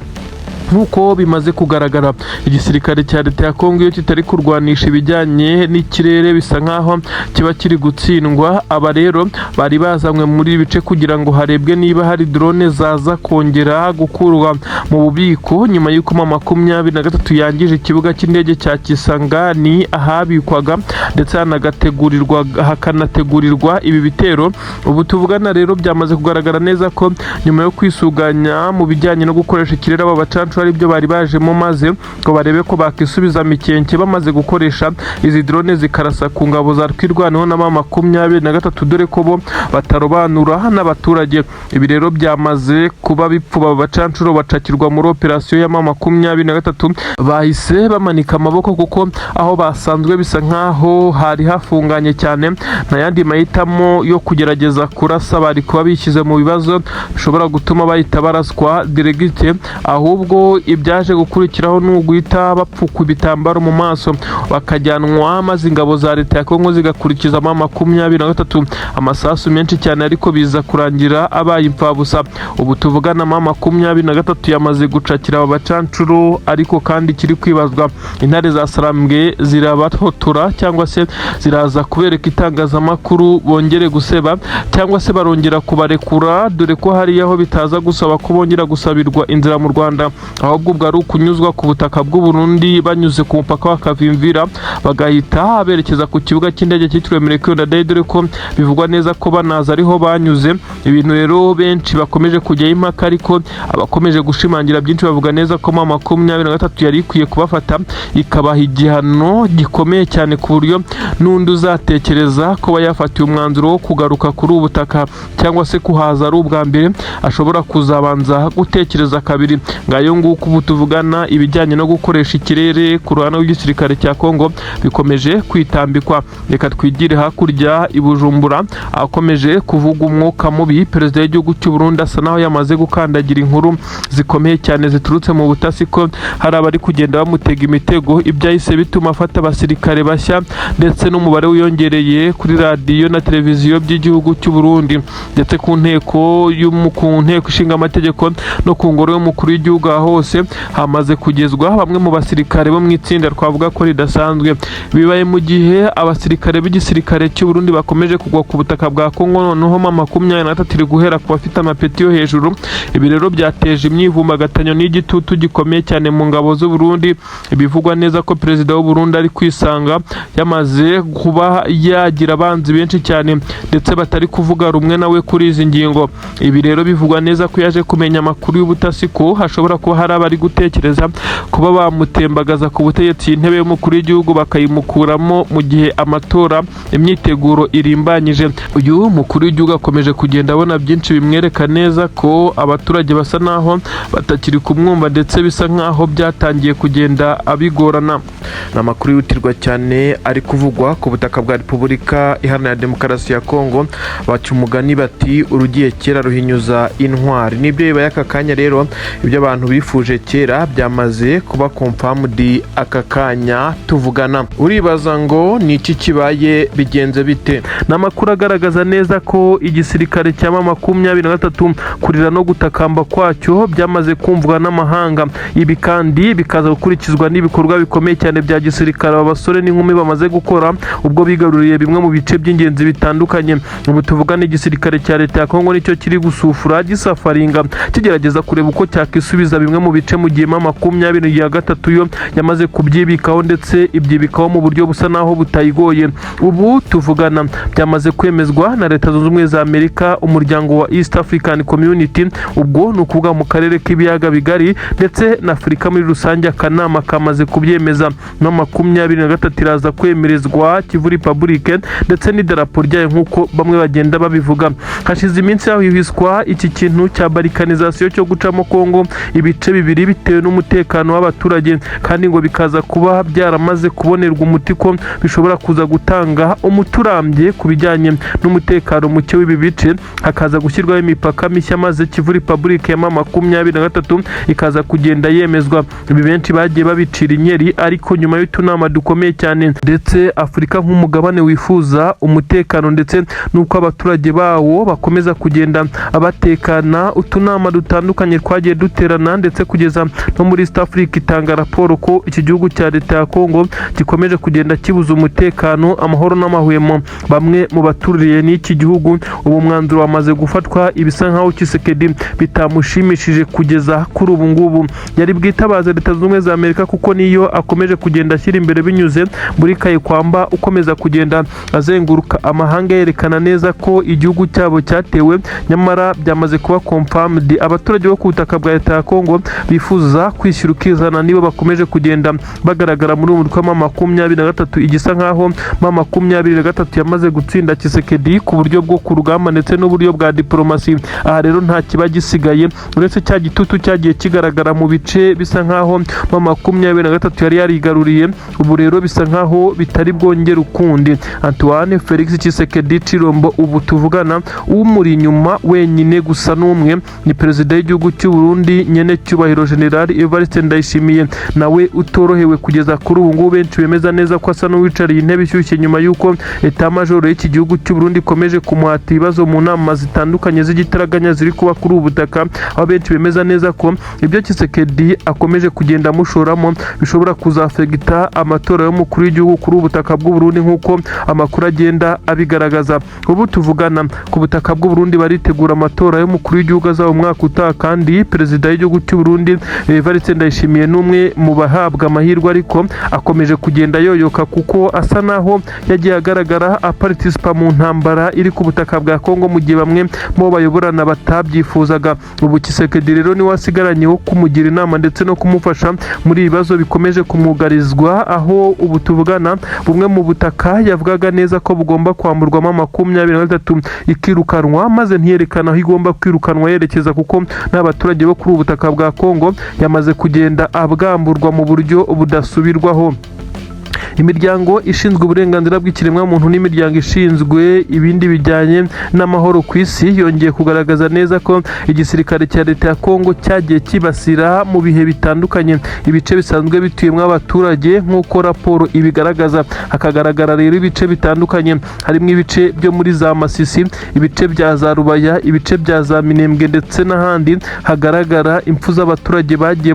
Nkuko bimaze kugaragara igisirikare cya leta ya Kongo iyo kitari kurwanisha ibijyanye n'ikirere bisa nkaho kiba kiri gutsindwa. Aba rero bari bazamwe muri bice kugira ngo harebwe niba hari drone zaza kongera gukurwa mu bubiko nyuma y'uko 23 yangije ikibuga cy'indege cya Kisangani ahabikwaga ndetse hakanategurirwa ibi bitero. Ubu tuvugana rero byamaze kugaragara neza ko nyuma yo kwisuganya mu bijyanye no gukoresha ikirere aba bacancuro ari byo bari bajemo maze ngo barebe ko bakisubiza Mikenke bamaze gukoresha izi drone zikarasa ku ngabo za twirwanaho na 23 dore ko bo batarobanura n'abaturage. Ibi rero byamaze kuba bipfuba abacancuro bacakirwa muri operasiyo ya 23 bahise bamanika amaboko kuko aho basanzwe bisa nkaho hari hafunganye cyane, nta yandi mahitamo yo kugerageza kurasa bari kuba bishyize mu bibazo bishobora gutuma bahita baraswa diregite, ahubwo ibyaje gukurikiraho n'uguhita bapfuka ibitambaro mu maso bakajyanwa maze ingabo za leta ya Kongo zigakurikiza 23 amasasu menshi cyane ariko biza kurangira abaye impfabusa. Ubu tuvugana 23 yamaze gucakira aba bacancuro ariko kandi kiri kwibazwa intare za Sarambwe zirabahotora cyangwa se ziraza kubereka itangazamakuru bongere guseba cyangwa se barongera kubarekura, dore ko hari aho bitaza gusaba ko bongera gusabirwa inzira mu Rwanda ahubwo bwari ukunyuzwa ku butaka bw'u Burundi banyuze ku mupaka wa Kavimvira bagahita berekeza ku kibuga cy'indege cyitiriwe Melchior Ndadaye, dore ko bivugwa neza ko banaza ariho banyuze. Ibintu rero benshi bakomeje kujyaho impaka, ariko abakomeje gushimangira byinshi bavuga neza ko mu 23 yari ikwiye kubafata ikabaha igihano gikomeye cyane, ku buryo n'undi uzatekereza ko yafatiye umwanzuro wo kugaruka kuri ubu butaka cyangwa se kuhaza ari ubwa mbere ashobora kuzabanza gutekereza kabiri. Ngayo nguko ubu tuvugana ibijyanye no gukoresha ikirere ku ruhande rw'igisirikare cya Kongo bikomeje kwitambikwa. Reka twigire hakurya i Bujumbura akomeje kuvuga umwuka mubi. Perezida w'igihugu cy'u Burundi asa naho yamaze gukandagira inkuru zikomeye cyane ziturutse mu butasi ko hari abari kugenda bamutega imitego, ibyahise bituma afata abasirikare bashya ndetse n'umubare wiyongereye kuri radiyo na televiziyo by'igihugu cy'u Burundi, ndetse ku nteko ishinga amategeko no ku ngoro y'umukuru w'igihugu hose hamaze kugezwa bamwe mu basirikare bo mu itsinda twavuga ko ridasanzwe. Bibaye mu gihe abasirikare b'igisirikare cy'u Burundi bakomeje kugwa ku butaka bwa Kongo, noneho 23 iri guhera ku bafite amapeti yo hejuru. Ibi rero byateje imyivumbagatanyo n'igitutu gikomeye cyane mu ngabo z'u Burundi. Bivugwa neza ko perezida w'u Burundi ari kwisanga yamaze kuba yagira abanzi benshi cyane ndetse batari kuvuga rumwe nawe kuri izi ngingo. Ibi rero bivugwa neza ko yaje kumenya amakuru y'ubutasi ko hashobora kuba hari abari gutekereza kuba bamutembagaza ku butegetsi intebe y'umukuru w'igihugu bakayimukuramo mu gihe amatora imyiteguro irimbanyije. Uyu mukuru w'igihugu akomeje kugenda abona byinshi bimwereka neza ko abaturage basa naho batakiri kumwumva ndetse bisa nkaho byatangiye kugenda abigorana. N'amakuru yihutirwa cyane ari kuvugwa ku butaka bwa Repubulika Iharanira Demokarasi ya Kongo. Baca umugani bati urugiye kera ruhinyuza intwari. Nibyo bibaye aka kanya rero, ibyo abantu bifuje kera byamaze kuba confirmed aka kanya tuvugana. Uribaza ngo ni iki kibaye, bigenze bite? N'amakuru agaragaza neza ko igisirikare cya 23 kurira no gutakamba kwacyo byamaze kumvwa n'amahanga. Ibi kandi bikaza gukurikizwa n'ibikorwa bikomeye cyane bya gisirikare abasore n'inkumi bamaze gukora ubwo bigaruriye bimwe mu bice by'ingenzi bitandukanye. Ubu tuvugana igisirikare cya leta ya Kongo nicyo kiri gusufura gisafaringa kigerageza kureba uko cyakisubiza bimwe mu bice mu gihe 23 yo yamaze kubyibikaho ndetse ibyibikaho mu buryo busa naho butayigoye. Ubu tuvugana byamaze kwemezwa na Leta Zunze Ubumwe za Amerika, umuryango wa East African Community, ubwo nukuvuga mu karere k'ibiyaga bigari ndetse na Afurika muri rusange. Akanama kamaze kubyemeza no 23 iraza kwemerezwa Kivu Republic ndetse n'idarapo ryayo nk'uko bamwe bagenda babivuga. Hashize iminsi yaho hihiswa iki kintu cya balkanization cyo gucamo Kongo ibice bibiri bitewe n'umutekano w'abaturage, kandi ngo bikaza kuba byaramaze kubonerwa umuti ko bishobora kuza gutanga umuturambye ku bijyanye n'umutekano muke w'ibi bice. Hakaza gushyirwaho imipaka mishya maze Kivu Republic ya 23 ikaza kugenda yemezwa. Ibi benshi bagiye babicira inyeri, ariko nyuma y'utunama dukomeye cyane ndetse Afurika nk'umugabane wifuza umutekano ndetse n'uko abaturage bawo bakomeza kugenda abatekana, utunama dutandukanye twagiye duterana ndetse kugeza no muri East Africa itanga raporo ko iki gihugu cya leta ya Kongo gikomeje kugenda kibuza umutekano, amahoro n'amahwemo bamwe mu baturiye n'iki gihugu. Ubu mwanzuro wamaze gufatwa, ibisa nkaho Tshisekedi bitamushimishije kugeza kuri ubu ngubu. Yari bwitabaza Leta Zunze Ubumwe za Amerika kuko niyo akomeje kugenda ashyira imbere binyuze muri Kayikwamba ukomeza kugenda azenguruka amahanga yerekana neza ko igihugu cyabo cyatewe, nyamara byamaze kuba confirmed. Abaturage bo ku butaka bwa leta ya Kongo bifuza kwishyura ukizana nibo bakomeje kugenda bagaragara muri uyu mutwe wa 23 igisa nkaho 23 yamaze gutsinda Tshisekedi ku buryo bwo ku rugamba ndetse n'uburyo bwa diplomasi. Aha rero nta kiba gisigaye uretse cya gitutu cyagiye kigaragara mu bice bisa nkaho 23 yari yarigaruriye. Ubu rero bisa nkaho bitari bwongera ukundi. Antoine Felix Tshisekedi Chilombo ubu tuvugana umuri inyuma wenyine gusa n'umwe ni perezida w'igihugu cy'u Burundi nyene cyubahiro General Evariste Ndayishimiye, nawe utorohewe kugeza kuri ubu ngubu. Benshi bemeza neza ko asa n'uwicariye intebe ishyushye nyuma y'uko etat major y'iki gihugu cy'u Burundi ikomeje kumuhata ibibazo mu nama zitandukanye z'igitaraganya ziri kuba kuri ubu butaka, aho benshi bemeza neza ko ibyo Tshisekedi akomeje kugenda amushoramo bishobora kuzafegita amatora y'umukuru w'igihugu kuri ubu butaka bw'u Burundi nk'uko amakuru agenda abigaragaza. Ubu tuvugana ku butaka bw'u Burundi baritegura amatora y'umukuru w'igihugu azaba umwaka utaha, kandi perezida w'igihugu cy'u Burundi Evariste Ndayishimiye n'umwe mu bahabwa amahirwe ariko akomeje kugenda yoyoka kuko asa naho yagiye agaragara aparticipa mu ntambara iri ku butaka bwa Kongo mu gihe bamwe mu bayoborana batabyifuzaga. Ubu Tshisekedi rero ni wasigaranye wo kumugira inama ndetse no kumufasha muri ibibazo bikomeje kumugarizwa, aho ubu tuvugana bumwe mu butaka yavugaga neza ko bugomba kwamburwamo 23 ikirukanwa maze ntiyerekana aho igomba kwirukanwa yerekeza, kuko n'abaturage bo kuri ubu butaka bwa Kongo yamaze kugenda abwamburwa mu buryo budasubirwaho. Imiryango ishinzwe uburenganzira bw'ikiremwamuntu n'imiryango ishinzwe ibindi bijyanye n'amahoro ku isi yongeye kugaragaza neza ko igisirikare cya leta ya Kongo cyagiye kibasira mu bihe bitandukanye ibice bisanzwe bituyemo abaturage nk'uko raporo ibigaragaza. Hakagaragara rero ibice bitandukanye, harimo ibice byo muri za Masisi, ibice bya za Rubaya, ibice bya za Minembwe ndetse n'ahandi hagaragara impfu z'abaturage bagiye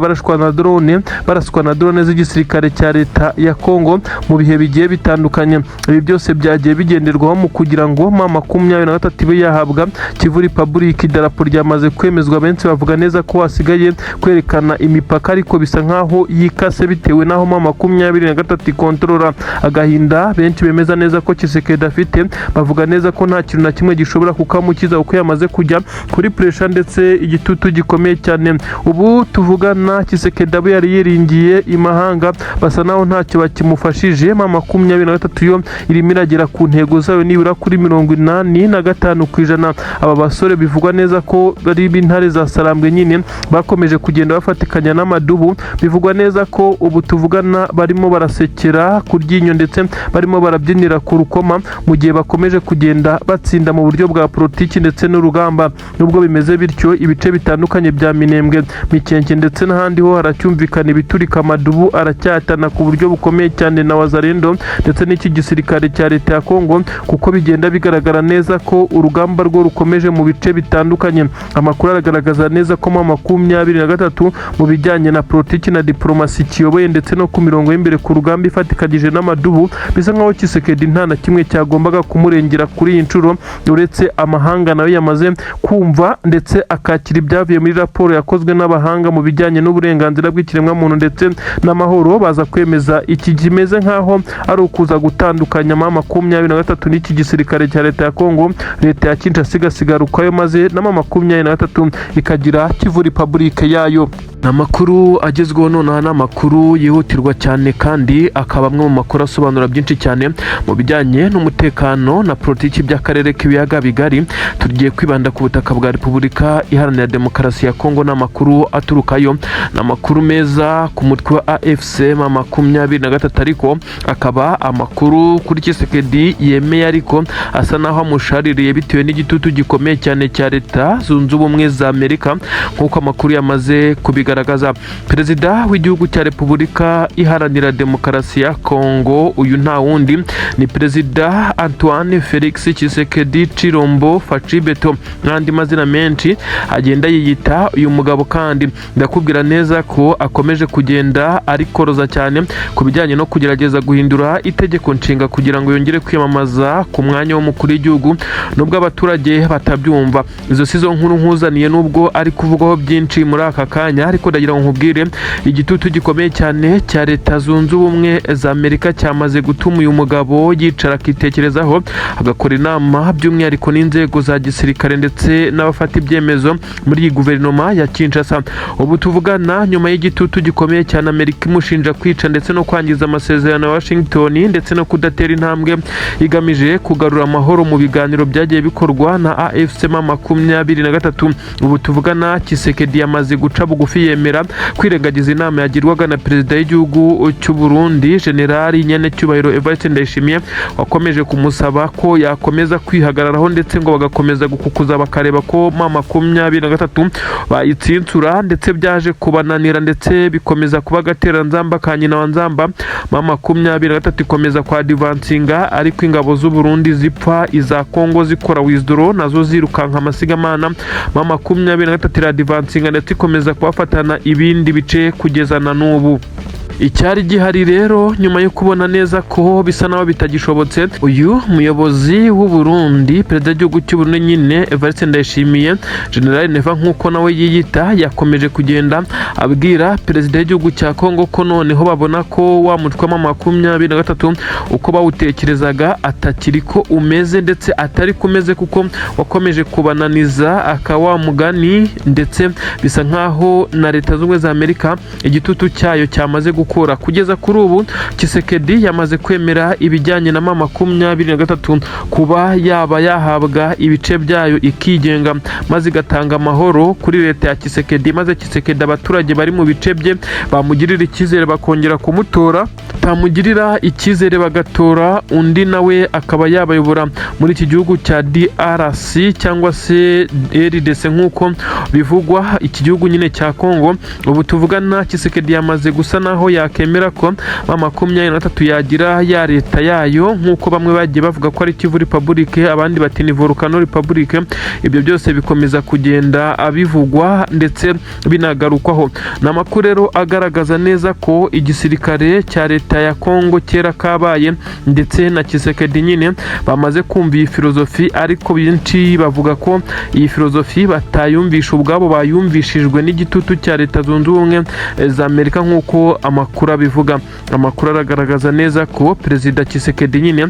baraswa na drone z'igisirikare cya leta ya Kongo mu bihe bigiye bitandukanye. Ibi byose byagiye bigenderwaho mu kugira ngo M23 ibe yahabwa Kivu Republic. Idarapo ryamaze kwemezwa, benshi bavuga neza ko hasigaye kwerekana imipaka ariko bisa nkaho yikase bitewe naho M23 ikontorora. Agahinda benshi bemeza neza ko Tshisekedi afite, bavuga neza ko nta kintu na kimwe gishobora kukamukiza kuko yamaze kujya kuri pressure ndetse igitutu gikomeye cyane. Ubu tuvugana Tshisekedi abo yari yiringiye imahanga basa naho ntacyo bakimufashije. M23 yo irimo iragera ku ntego zayo nibura kuri 85%. Aba basore bivugwa neza ko bari b'intare za Sarambwe nyine bakomeje kugenda bafatikanya n'amadubu. Bivugwa neza ko ubu tuvugana barimo barasekera ku ryinyo ndetse barimo barabyinira ku rukoma mu gihe bakomeje kugenda batsinda mu buryo bwa politiki ndetse n'urugamba. Nubwo bimeze bityo, ibice bitandukanye bya Minembwe, Mikenke ndetse n'ahandi ho haracyumvikana ibiturika, amadubu aracyatana ku buryo bukomeye cyane na Wazalendo ndetse n'iki gisirikare cya leta ya Kongo, kuko bigenda bigaragara neza ko urugamba rwo rukomeje mu bice bitandukanye. Amakuru aragaragaza neza ko M23 mu bijyanye na politiki na diplomasi kiyoboye ndetse no ku mirongo y'imbere ku rugamba ifatikanyije n'amadubu, bisa nkaho Tshisekedi nta na kimwe cyagombaga kumurengera kuri iyi nshuro, uretse amahanga nayo yamaze kumva ndetse akakira ibyavuye muri raporo yakozwe n'abahanga mu bijyanye n'uburenganzira bw'ikiremwamuntu ndetse n'amahoro, baza kwemeza iki kimeze nkaho ari ukuza gutandukanya M23 n'iki gisirikare cya leta ya Kongo. Leta ya Kinshasa igasigarukayo maze na M23 ikagira Kivu Republic yayo. Amakuru agezweho nonaha n'amakuru yihutirwa cyane kandi akaba amwe mu makuru asobanura byinshi cyane mu bijyanye n'umutekano na politiki by'akarere k'ibiyaga bigari. Tugiye kwibanda ku butaka bwa Repubulika Iharanira Demokarasi ya Kongo n'amakuru aturukayo. N'amakuru meza ku mutwe wa AFC M23 ariko akaba amakuru kuri Tshisekedi yemeye ariko asa naho amushaririye bitewe n'igitutu gikomeye cyane cya Leta Zunze Ubumwe za Amerika, nk'uko amakuru yamaze kubigaragaza. Perezida w'igihugu cya Repubulika Iharanira Demokarasi ya Kongo, uyu nta wundi ni Perezida Antoine Felix Tshisekedi Chilombo Fachibeto, n'andi mazina menshi agenda yiyita uyu mugabo. Kandi ndakubwira neza ko akomeje kugenda arikoroza cyane ku bijyanye no kugerageza guhindura itegeko nshinga kugira ngo yongere kwiyamamaza ku mwanya w'umukuru w'igihugu, nubwo abaturage batabyumva. Izo sizo nkuru nkuzaniye nubwo ari kuvugwaho byinshi muri aka kanya, ariko ndagira ngo nkubwire igitutu gikomeye cyane cya Leta Zunze Ubumwe za Amerika cyamaze gutuma uyu mugabo yicara akitekerezaho, agakora inama by'umwihariko n'inzego za gisirikare ndetse n'abafata ibyemezo muri iyi guverinoma ya Kinshasa. Ubu tuvugana nyuma y'igitutu gikomeye cyane Amerika imushinja kwica ndetse no kwangiza amasezerano ya Washington ndetse no kudatera intambwe igamije kugarura amahoro mu biganiro byagiye bikorwa na AFC M23. Ubu tuvugana Tshisekedi yamaze guca bugufi yemera kwirengagiza inama yagirwaga na perezida w'igihugu cy'u Burundi Generali Nyanecyubahiro Evariste Ndayishimiye, wakomeje kumusaba ko yakomeza kwihagararaho ndetse ngo bagakomeza gukukuza bakareba ko M23 bayitsintsura, ndetse byaje kubananira ndetse bikomeza kuba gatera nzamba ka nyina wa nzamba. M23 ikomeza kwa advancinga, ariko ingabo z'u Burundi zipfa, iza Kongo zikora withdraw nazo zirukanka amasigamana. M23 advancinga ndetse ikomeza kubafatana ibindi bice kugeza na n'ubu. Icyari gihari rero nyuma yo kubona neza ko bisa naho bitagishobotse, uyu muyobozi w'u Burundi, perezida w'igihugu cy'u Burundi nyine Evariste Ndayishimiye, General Neva nk'uko nawe yiyita, yakomeje kugenda abwira perezida w'igihugu cya Kongo ko noneho babona ko wa mutwe wa 23 uko bawutekerezaga atakiri ko umeze, ndetse atari kumeze kuko wakomeje kubananiza akawa mugani, ndetse bisa nkaho na leta z'ubumwe za Amerika igitutu cyayo cyamaze gukora. Kugeza kuri ubu Tshisekedi yamaze kwemera ibijyanye na 23 kuba yaba yahabwa ibice byayo ikigenga maze igatanga amahoro kuri leta ya Tshisekedi, maze Tshisekedi abaturage bari mu bice bye bamugirira icyizere bakongera kumutora, tamugirira icyizere bagatora undi nawe akaba yabayobora muri iki gihugu cya DRC cyangwa se RDC nk'uko bivugwa, iki gihugu nyine cya Kongo. Ubu tuvugana Tshisekedi yamaze gusa naho yakemera ko 23 yagira ya leta yayo, nk'uko bamwe bagiye bavuga ko ari Kivu Republic, abandi bati ni Volcano Republic. Ibyo byose bikomeza kugenda abivugwa ndetse binagarukwaho. N'amakuru rero agaragaza neza ko igisirikare cya leta ya Kongo kera kabaye ndetse na Tshisekedi nyine bamaze kumva iyi filozofi, ariko benshi bavuga ko iyi filozofi batayumvisha ubwabo, bayumvishijwe n'igitutu cya leta zunze ubumwe za Amerika nk'uko amakuru abivuga. Amakuru aragaragaza neza ko perezida Tshisekedi nyine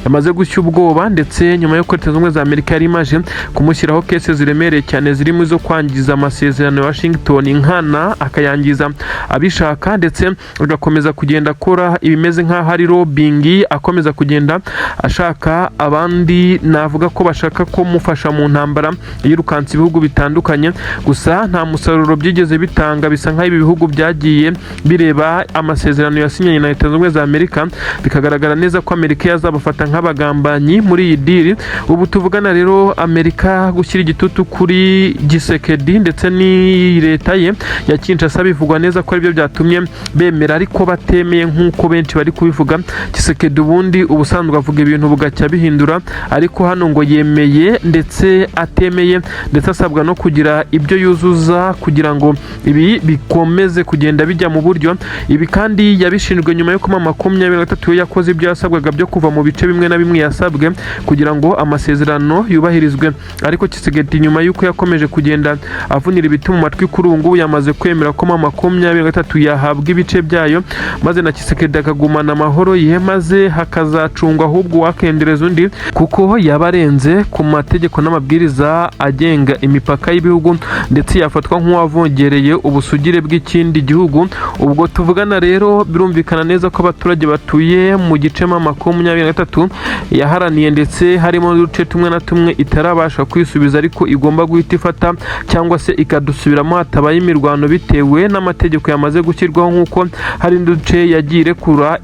yamaze gushya ubwoba, ndetse nyuma yo leta zunze ubumwe za Amerika yari imaje kumushyiraho kese ziremereye cyane zirimo zo kwangiza amasezerano ya Washington nkana akayangiza abishaka, ndetse agakomeza kugenda akora ibimeze nk'aho ari lobbying, akomeza kugenda ashaka abandi navuga ko bashaka ko mufasha mu ntambara yirukansa ibihugu bitandukanye. Gusa nta musaruro byigeze bitanga, bisa nk'aho ibi bihugu byagiye bireba amasezerano yasinyanye na leta zunze ubumwe za Amerika, bikagaragara neza ko Amerika yazabafata nk'abagambanyi muri iyi diri. Ubu tuvugana rero Amerika gushyira igitutu kuri Tshisekedi ndetse ni leta ye ya Kinshasa, bivugwa neza ko aribyo byatumye bemera, ariko batemeye nk'uko benshi bari kubivuga. Tshisekedi ubundi ubusanzwe avuga ibintu bugacya bihindura, ariko hano ngo yemeye ndetse atemeye, ndetse asabwa no kugira ibyo yuzuza kugira ngo ibi bikomeze kugenda bijya mu buryo. Ibi kandi yabishinjwe nyuma yo ko 23 yakoze ibyo yasabwaga byo kuva mu bice bimwe na bimwe yasabwe kugira ngo amasezerano yubahirizwe, ariko Tshisekedi nyuma y'uko yakomeje kugenda avunira ibiti mu matwi, kuri ubu ngubu yamaze kwemera ko 23 yahabwa ibice byayo, maze na Tshisekedi akagumana amahoro ye, maze hakazacungwa ahubwo wakendereza undi kuko yabarenze ku mategeko n'amabwiriza agenga imipaka y'ibihugu, ndetse yafatwa nk'uwavongereye ubusugire bw'ikindi gihugu. Ubwo tuvugana rero birumvikana neza ko abaturage batuye mu gice 23 yaharaniye, ndetse harimo n'uduce tumwe na tumwe itarabasha kwisubiza, ariko igomba guhita ifata cyangwa se ikadusubiramo hatabaye imirwano bitewe n'amategeko yamaze gushyirwaho, nk'uko hari n'uduce yagiye irekura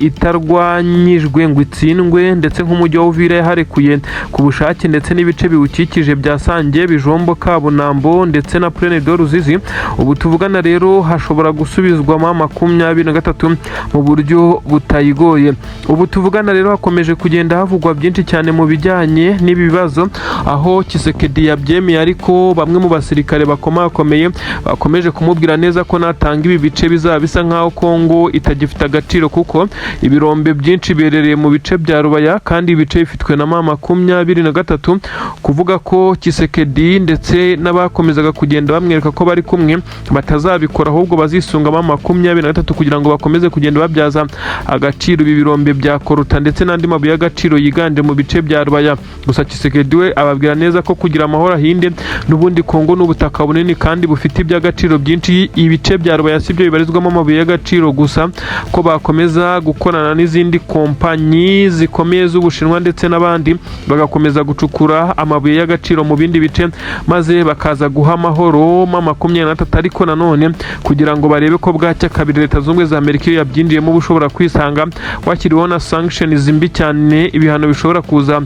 itarwanyijwe ngo itsindwe, ndetse nk'umujyi wa Uvira yaharekuye ku bushake, ndetse n'ibice biwukikije bya Sange, Bijombo, Kabunambo ndetse na Plaine de Ruzizi. Ubu tuvugana rero hashobora gusubizwamo 23 mu buryo butayigoye. Ubu tuvugana rero hakomeje kugenda havugwa byinshi cyane mu bijyanye n'ibibazo, aho Tshisekedi yabyemeye, ariko bamwe mu basirikare bakomakomeye bakomeje kumubwira neza ko natanga ibi bice bizaba bisa nkaho Kongo itagifite agaciro, kuko ibirombe byinshi berereye mu bice bya Rubaya kandi ibice bifitwe na 23, kuvuga ko Tshisekedi ndetse n'abakomezaga kugenda bamwereka ko bari kumwe batazabikora, ahubwo bazisunga 23 kugira ngo bakomeze kugenda babyaza agaciro ibi birombe bya Koruta ndetse n'andi mabuye y'agaciro yiganje mu bice bya Rubaya. Gusa Tshisekedi we ababwira neza ko kugira amahoro ahinde, n'ubundi Kongo n'ubutaka bunini kandi bufite iby'agaciro byinshi. Ibice bya Rubaya sibyo bibarizwamo amabuye y'agaciro gusa, ko bakomeza gukorana n'izindi kompanyi zikomeye z'Ubushinwa ndetse n'abandi, bagakomeza gucukura amabuye y'agaciro mu bindi bice, maze bakaza guha amahoro 23, ariko nanone kugira ngo barebe ko bwacya kabiri leta zunze ubumwe za Amerika iyo yabyinjiyemo ushobora kwisanga washyiriweho na sanctions mbi cyane, ibihano bishobora kuza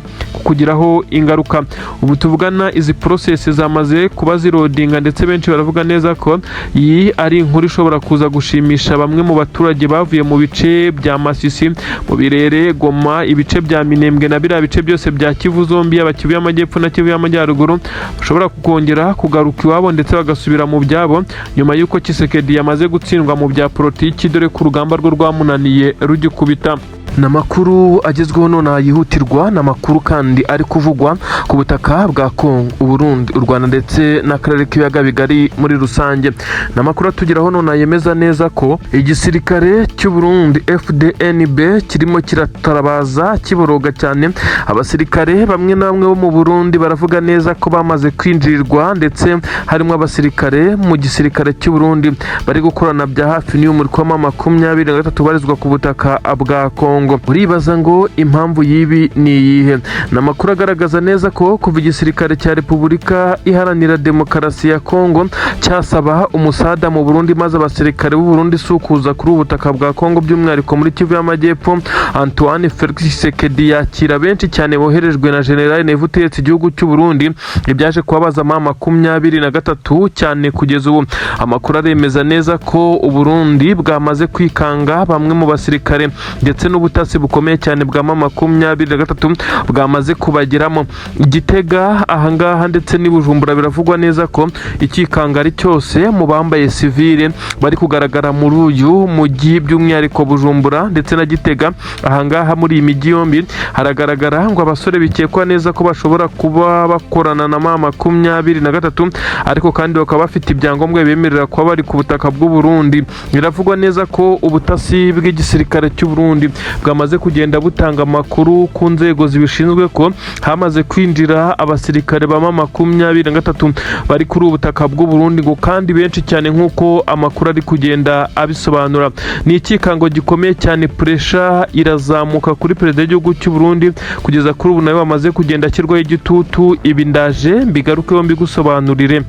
kukugiraho ingaruka. Ubu tuvugana izi process zamaze kuba zirodinga ndetse benshi baravuga neza ko iyi ari inkuru ishobora kuza gushimisha bamwe mu baturage bavuye mu bice bya Masisi, mu Birere, Goma, ibice bya Minembwe na biriya bice byose bya Kivu zombi, yaba Kivu y'Amajyepfo na Kivu y'Amajyaruguru, bashobora kongera kugaruka iwabo ndetse bagasubira mu byabo nyuma y'uko Tshisekedi yamaze gutsindwa mu bya politiki, dore ku rugamba rwo rwamunaniye rugikubita. Namakuru agezweho none yihutirwa, namakuru kandi ari kuvugwa ku butaka bwa Kongo, Burundi, u Rwanda ndetse n'akarere k'ibiyaga bigari muri rusange. Namakuru atugeraho none yemeza neza ko igisirikare cy'u Burundi FDNB kirimo kiratarabaza kiboroga cyane. Abasirikare bamwe na bamwe bo mu Burundi baravuga neza ko bamaze kwinjirirwa ndetse harimo abasirikare mu gisirikare cy'u Burundi bari gukorana bya hafi n'uyu muriko wa 23 barizwa ku butaka bwa Kongo. Uribaza ngo impamvu y'ibi ni iyihe? Namakuru agaragaza neza ko kuva igisirikare cya Repubulika Iharanira Demokarasi ya Kongo cyasaba umusada mu Burundi, maze abasirikare b'u Burundi sukuza kuri ubutaka bwa Kongo by'umwihariko muri Kivu y'Amajyepfo, Antoine Felix Tshisekedi yakira benshi cyane boherejwe na General Neva utegetse igihugu cy'u Burundi, ibyaje kubabaza 23 cyane kugeza ubu. Amakuru aremeza neza ko u Burundi bwamaze kwikanga bamwe mu basirikare ndetse n'ubutasi bukomeye cyane bwa 23 bwamaze kubagiramo. Igitega ahangaha ndetse n'Ibujumbura biravugwa neza ko ikikangari cyose mu bambaye civile bari kugaragara muri uyu mujyi, by'umwihariko Bujumbura ndetse na Gitega. Ahangaha muri iyi mijyi yombi haragaragara ngo abasore bikekwa neza ko bashobora kuba bakorana na 23 ariko kandi bakaba bafite ibyangombwa bemerera kuba bari ku butaka bw'u Burundi. Biravugwa neza ko ubutasi bw'igisirikare cy'u Burundi bwamaze kugenda butanga amakuru ku nzego zibishinzwe ko hamaze kwinjira abasirikare ba 23 bari kuri ubutaka bw'u Burundi, ngo kandi benshi cyane nk'uko amakuru ari kugenda abisobanura. Ni ikikango gikomeye cyane, pressure irazamuka kuri perezida w'igihugu cy'u Burundi kugeza kuri ubu nawe bamaze kugenda ashyirwaho igitutu. Ibi ndaje mbigarukeho mbigusobanurire.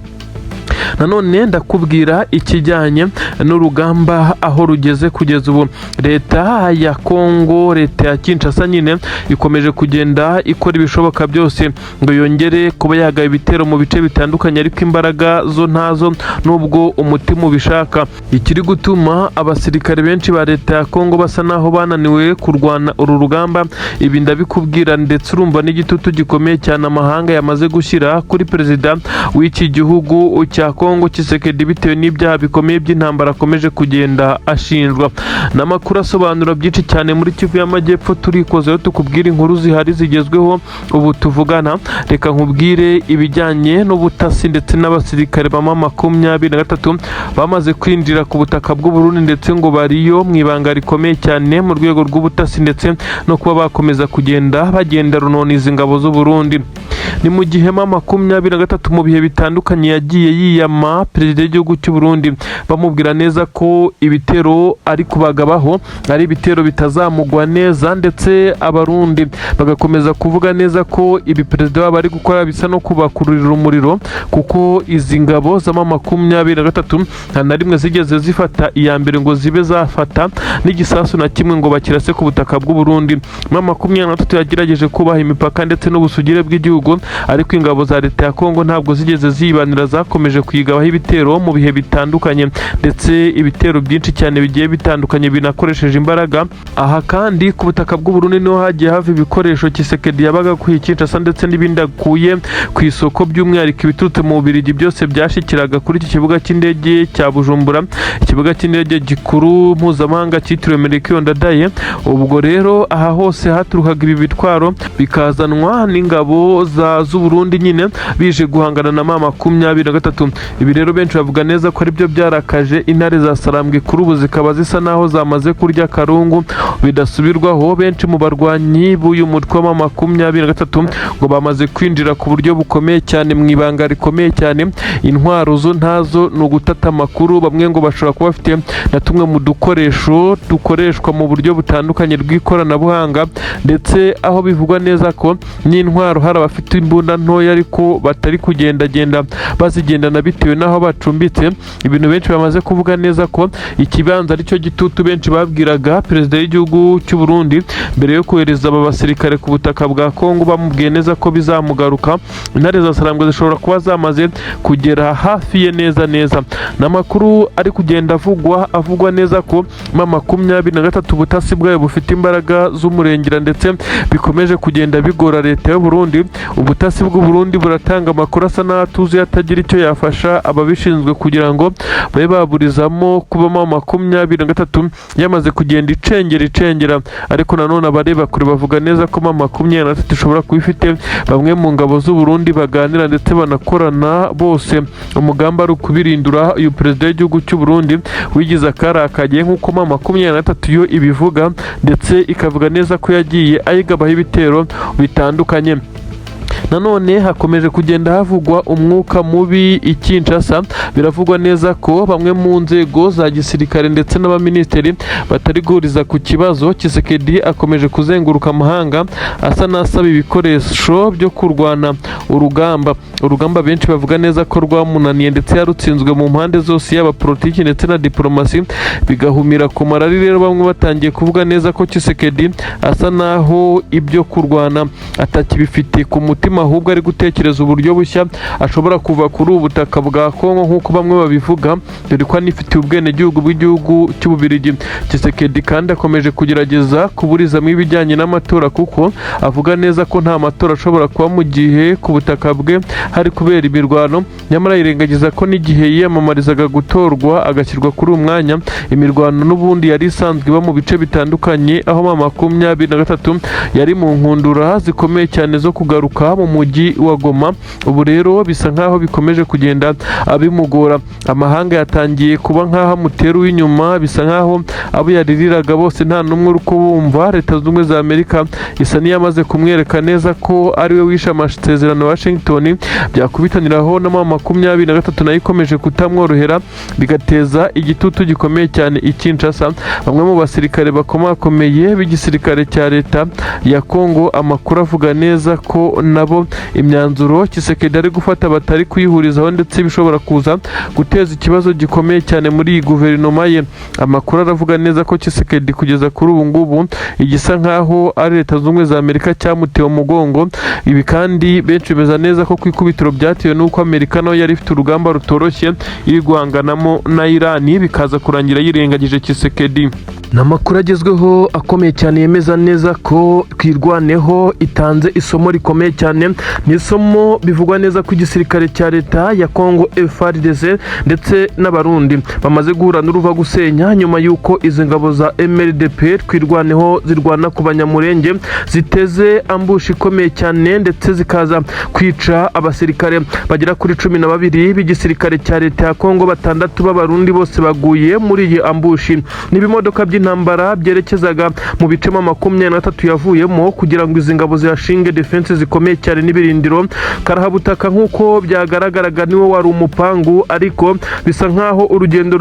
Nanone ndakubwira ikijyanye n'urugamba aho rugeze kugeza ubu. Leta ya Kongo, leta ya Kinshasa nyine ikomeje kugenda ikora ibishoboka byose ngo yongere kuba yagaba ibitero mu bice bitandukanye, ariko imbaraga zo ntazo nubwo umutima ubishaka. Ikiri gutuma abasirikare benshi ba leta ya Kongo basa naho bananiwe kurwana uru rugamba. Ibi ndabikubwira ndetse urumva n'igitutu gikomeye cyane amahanga yamaze gushyira kuri perezida w'iki gihugu cya Kongo Tshisekedi bitewe n'ibyaha bikomeye by'intambara akomeje kugenda ashinjwa. N'amakuru asobanura byinshi cyane muri Kivu y'Amajyepfo turikozeho tukubwira inkuru zihari zigezweho ubu tuvugana. Reka nkubwire ibijyanye n'ubutasi ndetse n'abasirikare ba 23 bamaze kwinjira ku butaka bw'u Burundi ndetse ngo bariyo mu ibanga rikomeye cyane mu rwego rw'ubutasi ndetse no kuba bakomeza kugenda bagenda runoniza ingabo z'u Burundi. Ni mu gihe 23 mu bihe bitandukanye yagiye yiyama perezida w'igihugu cy'u Burundi bamubwira neza ko ibitero ari kubagabaho ari ibitero bitazamugwa neza, ndetse abarundi bagakomeza kuvuga neza ko ibi perezida wabo ari gukora bisa no kubakururira umuriro, kuko izi ngabo za 23 nta na rimwe zigeze zifata iya mbere ngo zibe zafata n'igisasu na kimwe ngo bakirase ku butaka bw'u Burundi. 23 yagerageje kubaha imipaka ndetse n'ubusugire bw'igihugu, ariko ingabo za leta ya Kongo ntabwo zigeze zibanira, zakomeje kuyigabaho ibitero mu bihe bitandukanye ndetse ibitero byinshi cyane bigiye bitandukanye binakoresheje imbaraga. Aha kandi ku butaka bw'u Burundi niho hagiye hava ibikoresho Tshisekedi yabaga ku Kinshasa ndetse n'ibindi akuye ku isoko, by'umwihariko ibiturutse mu Bubiligi byose byashikiraga kuri iki kibuga cy'indege cya Bujumbura, ikibuga cy'indege gikuru mpuzamahanga cyitiriwe Melchior Ndadaye. Ubwo rero aha hose haturukaga ibi bitwaro bikazanwa n'ingabo z'u Burundi nyine bije guhangana na 23. Ibi rero benshi bavuga neza ko ari byo byarakaje intare za Sarambwe, kuri ubu zikaba zisa naho zamaze kurya karungu bidasubirwaho. Benshi mu barwanyi b'uyu mutwe wa 23 ngo bamaze kwinjira ku buryo bukomeye cyane mu ibanga rikomeye cyane. Intwaro zo ntazo ni ugutata amakuru, bamwe ngo bashobora kuba bafite na tumwe mu dukoresho dukoreshwa mu buryo butandukanye rw'ikoranabuhanga, ndetse aho bivugwa neza ko n'intwaro hari abafite imbunda ntoya ariko batari kugendagenda bazigendana kuhagera bitewe n'aho bacumbitse. Ibintu benshi bamaze kuvuga neza ko ikibanza aricyo gitutu benshi babwiraga perezida w'igihugu cy'u Burundi mbere yo kohereza aba basirikare ku butaka bwa Kongo, bamubwiye neza ko bizamugaruka. Intare za Sarambwe zishobora kuba zamaze kugera hafi ye neza. N'amakuru ari kugenda avugwa neza ko M23 ubutasi bwayo bufite imbaraga z'umurengera ndetse bikomeje kugenda bigora leta y'u Burundi. Ubutasi bw'u Burundi buratanga amakuru asa n'atuzuye atagira icyo yafasha ababishinzwe kugira ngo babe baburizamo kuba M23 yamaze kugenda icengera, ariko nanone abareba kure bavuga neza ko M23 ishobora kuba ifite bamwe mu ngabo z'u Burundi baganira ndetse banakorana bose. Umugambi ari ukubirindura uyu perezida w'igihugu cy'u Burundi wigize akarakaye nk'uko M23 yo ibivuga, ndetse ikavuga neza ko yagiye ayigabaho ibitero bitandukanye. Nanone hakomeje kugenda havugwa umwuka mubi i Kinshasa. Biravugwa neza ko bamwe mu nzego za gisirikare ndetse n'abaminisitiri batari guhuriza ku kibazo. Tshisekedi akomeje kuzenguruka amahanga asa n'asaba ibikoresho byo kurwana urugamba benshi bavuga neza ko rwamunaniye ndetse yarutsinzwe mu mpande zose, yaba politiki ndetse na diplomasi, bigahumira ku marari. Rero bamwe batangiye kuvuga neza ko Tshisekedi asa naho ibyo kurwana atakibifite ku mutima, ahubwo ari gutekereza uburyo bushya ashobora kuva kuri ubu butaka bwa Kongo nk'uko bamwe babivuga, dore ko anifitiye ubwenegihugu bw'igihugu cy'Ububirigi. Tshisekedi kandi akomeje kugerageza kuburizamo ibijyanye n'amatora, kuko avuga neza ko nta matora ashobora kuba mu gihe ku butaka bwe hari kubera imirwano. Nyamara yirengagiza ko n'igihe yiyamamarizaga gutorwa agashyirwa kuri uyu mwanya, imirwano n'ubundi yari isanzwe iba mu bice bitandukanye, aho M23 yari mu nkundura zikomeye cyane zo kugaruka mu mujyi wa Goma. Ubu rero bisa nkaho bikomeje kugenda abimugora. Amahanga yatangiye kuba nkaho amutera uw'inyuma, bisa nkaho abo yaririraga bose nta n'umwe uri kubumva. Leta zunze ubumwe za Amerika isa n'iyamaze kumwereka neza ko ari we wishe amasezerano Washington, byakubitaniraho na M23 nayo ikomeje kutamworohera, bigateza igitutu gikomeye cyane i Kinshasa. Bamwe mu basirikare bakomakomeye b'igisirikare cya leta ya Kongo, amakuru avuga neza ko nabo imyanzuro Tshisekedi ari gufata batari kuyihurizaho, ndetse bishobora kuza guteza ikibazo gikomeye cyane muri iyi guverinoma ye. Amakuru aravuga neza ko Tshisekedi kugeza kuri ubu ngubu igisa nkaho ari Leta Zunze Ubumwe za Amerika cyamutewe umugongo. Ibi kandi benshi bemeza neza ko ku ikubitiro byatewe n'uko Amerika nayo yari ifite urugamba rutoroshye iri guhanganamo na Irani, bikaza kurangira yirengagije Tshisekedi. N'amakuru agezweho akomeye cyane yemeza neza ko twirwaneho itanze isomo rikomeye cyane. Ni isomo bivugwa neza ko igisirikare cya leta ya Kongo FARDC ndetse n'abarundi bamaze guhura n'uruva gusenya nyuma y'uko izi ngabo za MLDP twirwaneho zirwana ku banyamurenge ziteze ambushi ikomeye cyane, ndetse zikaza kwica abasirikare bagera kuri 12 b'igisirikare cya leta ya Kongo. 6 b'abarundi bose baguye muri iyi ambushi. N'ibimodoka by'intambara byerekezaga mu bice M23 yavuyemo kugira ngo izi ngabo zihashinge defense zikomeye cyane n'ibirindiro karahabutaka nk'uko byagaragaraga niwo wari umupangu, ariko bisa nkaho urugendo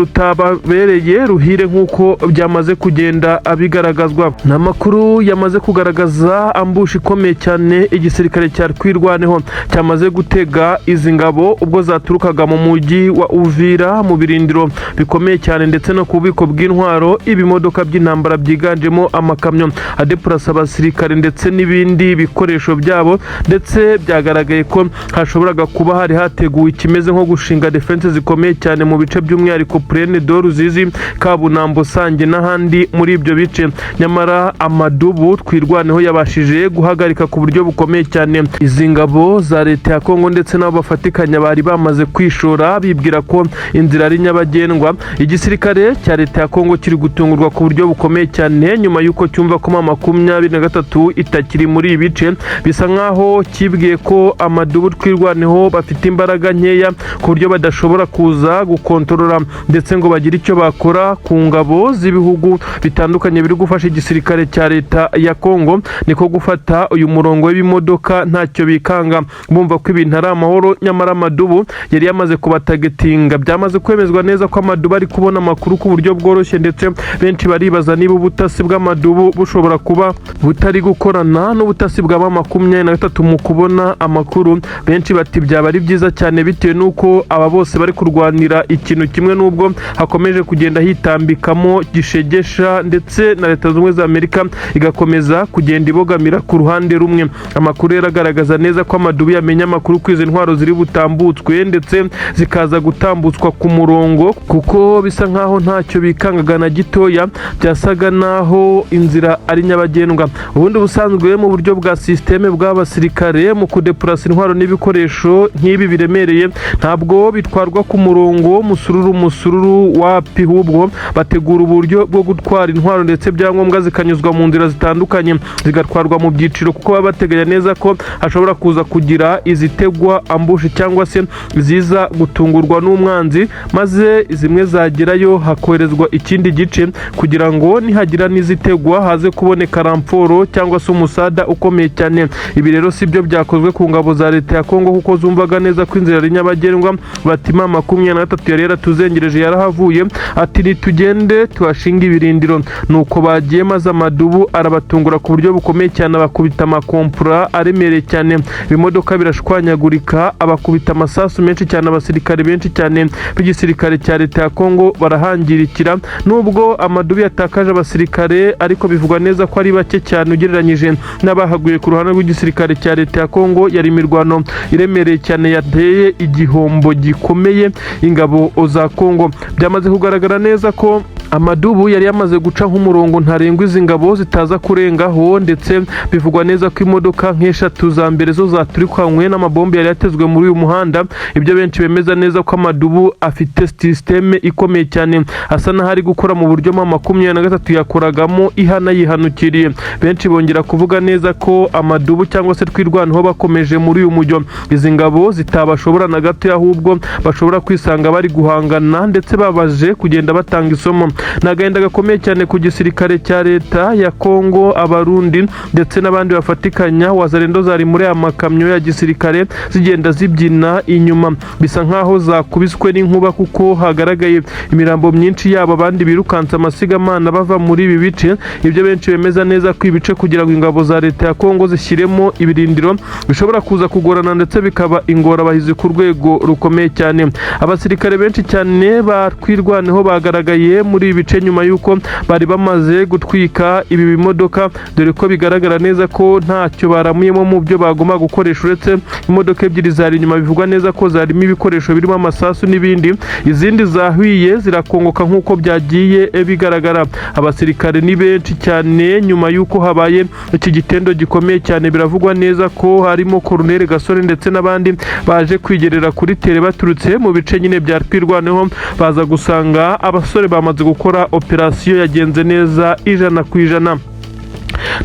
rutababereye ruhire nk'uko byamaze kugenda abigaragazwa. N'amakuru yamaze kugaragaza ambushi ikomeye cyane igisirikare cya twirwaneho cyamaze gutega izi ngabo ubwo zaturukaga mu mujyi wa Uvira mu birindiro bikomeye cyane, ndetse no kubiko bw'intwaro, ibimodoka by'intambara byiganjemo amakamyo adepurasa abasirikare ndetse n'ibindi bikoresho byabo. Ndetse byagaragaye ko hashoboraga kuba hari hateguwe ikimeze nko gushinga defense zikomeye cyane mu bice by'umwihariko Plaine de Ruzizi, Kabunambo, Sange n'ahandi muri ibyo bice. Nyamara amadubu twirwaneho yabashije guhagarika ku buryo bukomeye cyane izi ngabo za leta ya Kongo, ndetse nabo bafatikanya bari bamaze kwishora bibwira ko inzira ari nyabagendwa. Igisirikare cya leta ya Kongo kiri gutungurwa ku buryo bukomeye cyane nyuma y'uko cyumva ko M23 itakiri muri ibi bice. Bisa nkaho kibwiye ko amadubu twirwaneho bafite imbaraga nkeya ku buryo badashobora kuza gukontorora ndetse ngo bagire icyo bakora ku ngabo z'ibihugu bitandukanye biri gufasha igisirikare cya leta ya Kongo. Niko gufata uyu murongo w'ibimodoka ntacyo bikanga, bumva ko ibintu ari amahoro. Nyamara amadubu yari yamaze kubatagetinga. Byamaze kwemezwa neza ko amadubu ari kubona amakuru ku buryo bworoshye, ndetse benshi baribaza niba ubutasi bw'amadubu bushobora kuba butari gukorana n'ubutasi bwa M23 mu kubona amakuru benshi bati byaba ari byiza cyane bitewe n'uko aba bose bari kurwanira ikintu kimwe, n'ubwo hakomeje kugenda hitambikamo gishegesha ndetse na Leta Zunze Ubumwe za Amerika igakomeza kugenda ibogamira ku ruhande rumwe. Amakuru rero agaragaza neza ko Amadubu yamenya amakuru ko izi ntwaro ziri butambutswe ndetse zikaza gutambutswa ku murongo, kuko bisa nkaho ntacyo bikangaga na gitoya, byasaga naho inzira ari nyabagendwa. Ubundi busanzwe mu buryo bwa systeme bw'abasirikare mu kudepurasa intwaro n'ibikoresho nk'ibi biremereye ntabwo bitwarwa ku murongo musururu wapi, hubwo bategura uburyo bwo gutwara intwaro ndetse byangombwa zikanyuzwa mu nzira zitandukanye zigatwarwa mu byiciro, kuko baba bateganya neza ko hashobora kuza kugira izitegwa ambushi cyangwa se ziza gutungurwa n'umwanzi, maze zimwe zagerayo hakoherezwa ikindi gice kugira ngo nihagira n'izitegwa haze kuboneka ramforo cyangwa se umusada ukomeye cyane. Ibi rero si byo byakozwe ku ngabo za Leta ya Kongo, kuko zumvaga neza ko inzira ari nyabagendwa. Batima 23 yari yaratuzengereje yarahavuye ati nitugende tuhashinga ibirindiro, nuko bagiye maze Amadubu arabatungura ku buryo bukomeye cyane, abakubita amakompura aremereye cyane, ibimodoka birashwanyagurika, abakubita amasasu menshi cyane, abasirikare benshi cyane b'igisirikare cya Leta ya Kongo barahangirikira. Nubwo Amadubu yatakaje abasirikare, ariko bivugwa neza ko ari bake cyane ugereranyije n'abahaguye ku ruhande rw'igisirikare cya Leta ya Kongo. Yari imirwano iremereye cyane yateye igihombo gikomeye ingabo za Kongo. Byamaze kugaragara neza ko Amadubu yari yamaze guca nk'umurongo ntarengwa izi ngabo zitaza kurengaho, ndetse bivugwa neza ko imodoka nk'eshatu za mbere zo zaturikanywe n'amabombe yari yatezwe muri uyu muhanda. Ibyo benshi bemeza neza ko Amadubu afite systeme ikomeye cyane, asa n'aho ari gukora mu buryo 23 yakoragamo ihana yihanukiriye. Benshi bongera kuvuga neza ko Amadubu cyangwa se twirwanaho bakomeje muri uyu mujyo izi ngabo zitabashobora na gato, ahubwo bashobora kwisanga bari guhangana ndetse babaje kugenda batanga isomo. Nagahinda gakomeye cyane ku gisirikare cya Leta ya Kongo, Abarundi ndetse n'abandi bafatikanya. Wazalendo zari muri amakamyo ya gisirikare zigenda zibyina inyuma, bisa nkaho zakubiswe n'inkuba, kuko hagaragaye imirambo myinshi yabo abandi birukansa amasigamana bava muri ibi bice. Ibyo benshi bemeza neza ko ibice kugira ngo ingabo za Leta ya Kongo zishyiremo ibirindiro bishobora kuza kugorana ndetse bikaba ingorabahizi ku rwego rukomeye cyane. Abasirikare benshi cyane batwirwaneho bagaragaye muri ibice nyuma yuko bari bamaze gutwika ibi bimodoka, dore ko bigaragara neza ko ntacyo baramuyemo mu byo bagomba gukoresha, uretse imodoka ebyiri zari inyuma bivugwa neza ko zarimo ibikoresho birimo amasasu n'ibindi. Izindi zahiye zirakongoka nk'uko byagiye bigaragara. Abasirikare ni benshi cyane nyuma yuko habaye iki gitendo gikomeye cyane. Biravugwa neza ko harimo Colonel Gasore ndetse n'abandi baje kwigerera kuri tere baturutse mu bice nyine bya twirwaneho, baza gusanga abasore bamaze gukora operasiyo yagenze neza 100%.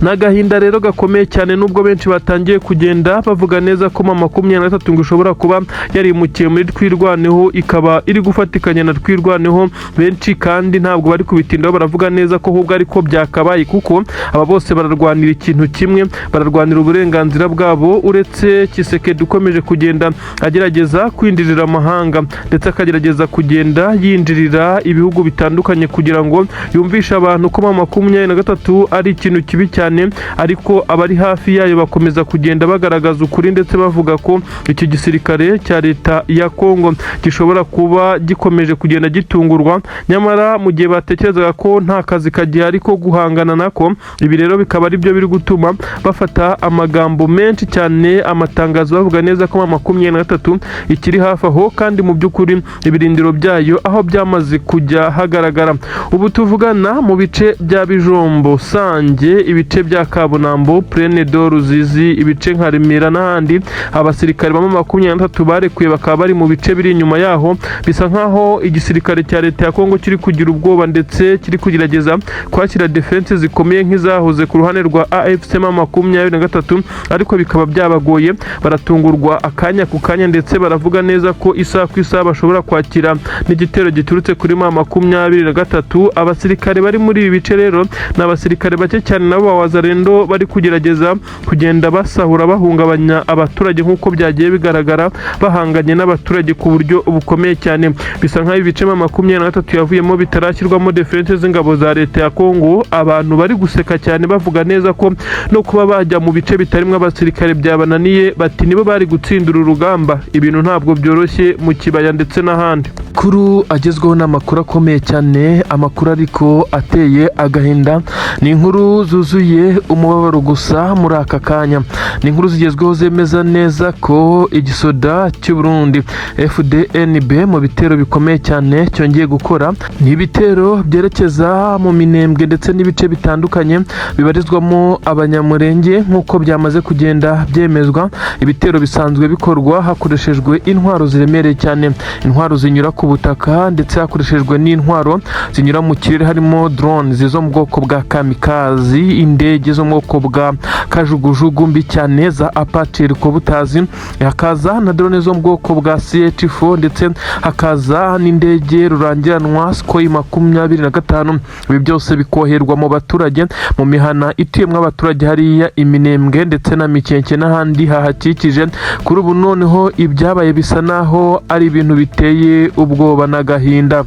Nagahinda rero gakomeye cyane, nubwo benshi batangiye kugenda bavuga neza ko 23 ngo ishobora kuba yarimukiye muri twirwaneho ikaba iri gufatikanya na twirwaneho. Benshi kandi ntabwo bari kubitindaho, baravuga neza ko ahubwo ariko byakabaye, kuko aba bose bararwanira ikintu kimwe, bararwanira uburenganzira bwabo. Uretse Kisekedi ukomeje kugenda agerageza kwinjirira amahanga ndetse akagerageza kugenda yinjirira ibihugu bitandukanye kugira ngo yumvishe abantu ko 23 ari ikintu kibi cyane, ariko abari hafi yayo bakomeza kugenda bagaragaza ukuri ndetse bavuga ko iki gisirikare cya Leta ya Kongo gishobora kuba gikomeje kugenda gitungurwa, nyamara mu gihe batekerezaga ko nta kazi kagihari ko guhangana nako. Ibi rero bikaba ari byo biri gutuma bafata amagambo menshi cyane, amatangazo bavuga neza ko 23 ikiri hafi aho, kandi mu by'ukuri ibirindiro byayo aho byamaze kujya hagaragara. Ubu tuvugana mu bice bya Bijombo, Sange, ibice bya Kabunambo, Plaine de Ruzizi, ibice nka Remera n'ahandi, abasirikare ba 23 barekuye bakaba bari mu bice biri inyuma yaho. Bisa nkaho igisirikare cya Leta ya Kongo kiri kugira ubwoba ndetse kiri kugerageza kwakira defense zikomeye nk'izahoze ku ruhande rwa AFC 23, ariko bikaba byabagoye. Baratungurwa akanya ku kanya ndetse baravuga neza ko isaha ku isaha bashobora kwakira n'igitero giturutse kuri 23. Abasirikare bari muri ibi bice rero n'abasirikare bake cyane, nabo wazarendo bari kugerageza kugenda basahura bahungabanya abaturage nk'uko byagiye bigaragara, bahanganye n'abaturage ku buryo bukomeye cyane. Bisa nk'aho ibice 23 yavuyemo bitarashyirwamo defense z'ingabo za leta ya Kongo. Abantu bari guseka cyane bavuga neza ko no kuba bajya mu bice bitarimo abasirikare byabananiye, bati nibo bari gutsindira urugamba. Ibintu ntabwo byoroshye mu kibaya ndetse n'ahandi. Kuru agezweho n'amakuru akomeye cyane, amakuru ariko ateye agahinda. Ni inkuru zuzuye umubabaro gusa muri aka kanya. Ni inkuru zigezweho zemeza neza ko igisoda cy'u Burundi FDNB mu bitero bikomeye cyane cyongeye gukora. Ni ibitero byerekeza mu Minembwe ndetse n'ibice bitandukanye bibarizwamo abanyamurenge nk'uko byamaze kugenda byemezwa. Ibitero bisanzwe bikorwa hakoreshejwe intwaro ziremereye cyane, intwaro zinyura ku butaka ndetse hakoreshejwe n'intwaro zinyura mu kirere, harimo drone zo mu bwoko bwa kamikazi, indege zo mu bwoko bwa kajugujugu mbi cyane za Apache ko butazi, hakaza na drone zo mu bwoko bwa CH4 ndetse hakaza n'indege rurangiranwa Sukhoi 25. Ibi byose bikoherwa mu baturage mu mihana ituyemo abaturage hariya Iminembwe ndetse na Mikenke n'ahandi hahakikije. Kuri ubu noneho ibyabaye bisa naho ari ibintu biteye ubwoba n'agahinda.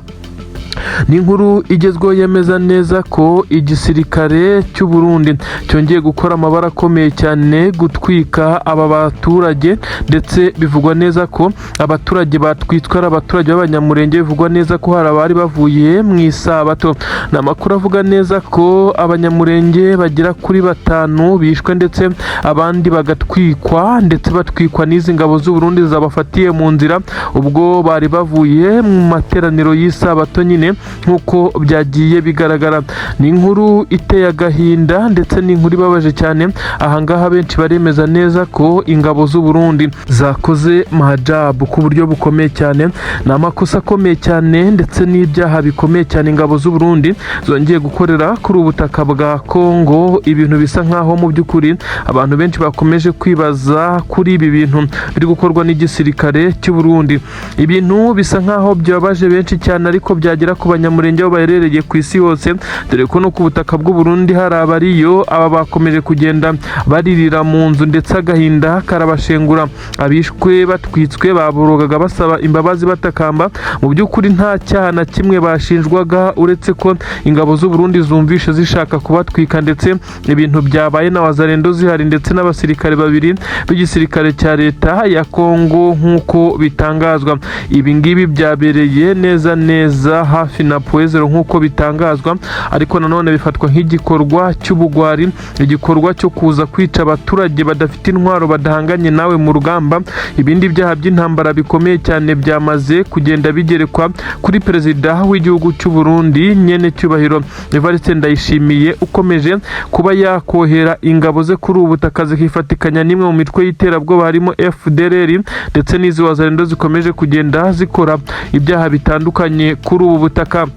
Ni inkuru igezweho yemeza neza ko igisirikare cy'u Burundi cyongeye gukora amabara akomeye cyane gutwika aba baturage, ndetse bivugwa neza ko abaturage batwitswe ari abaturage b'abanyamurenge. Bivugwa neza ko hari abari bavuye mu isabato. Ni amakuru avuga neza ko abanyamurenge bagera kuri 5 bishwe ndetse abandi bagatwikwa, ndetse batwikwa n'izi ngabo z'u Burundi zabafatiye mu nzira ubwo bari bavuye mu materaniro y'isabato nyine nk'uko byagiye bigaragara. Ni inkuru iteye agahinda ndetse ni inkuru ibabaje cyane. Ahangaha benshi baremeza neza ko ingabo z'u Burundi zakoze majabu ku buryo bukomeye cyane. Ni amakosa akomeye cyane ndetse n'ibyaha bikomeye cyane ingabo z'u Burundi zongeye gukorera kuri ubutaka bwa Kongo. Ibintu bisa nkaho mu by'ukuri abantu benshi bakomeje kwibaza kuri ibi bintu biri gukorwa n'igisirikare cy'u Burundi. Ibintu bisa nkaho byabaje benshi cyane, ariko byagera ku banyamurenge aho baherereye ku isi hose, dore ko no ku butaka bw'u Burundi hari abariyo. Aba bakomeje kugenda baririra mu nzu ndetse agahinda karabashengura. Abishwe batwitswe baborogaga basaba imbabazi batakamba. Mu by'ukuri nta cyaha na kimwe bashinjwaga, uretse ko ingabo z'u Burundi zumvishe zishaka kubatwika, ndetse ibintu byabaye na wazarendo zihari ndetse n'abasirikare 2 b'igisirikare cya leta ya Kongo nk'uko bitangazwa. Ibi ngibi byabereye neza hafi na Poezero nk'uko bitangazwa, ariko nanone bifatwa nk'igikorwa cy'ubugwari, igikorwa cyo kuza kwica abaturage badafite intwaro badahanganye nawe mu rugamba. Ibindi byaha by'intambara bikomeye cyane byamaze kugenda bigerekwa kuri perezida w'igihugu cy'u Burundi nyene cyubahiro Evariste Ndayishimiye, ukomeje kuba yakohera ingabo ze kuri ubu butaka zikifatikanya n'imwe mu mitwe y'iterabwoba harimo FDLR ndetse n'izi wazarendo zikomeje kugenda zikora ibyaha bitandukanye kuri ubu butaka.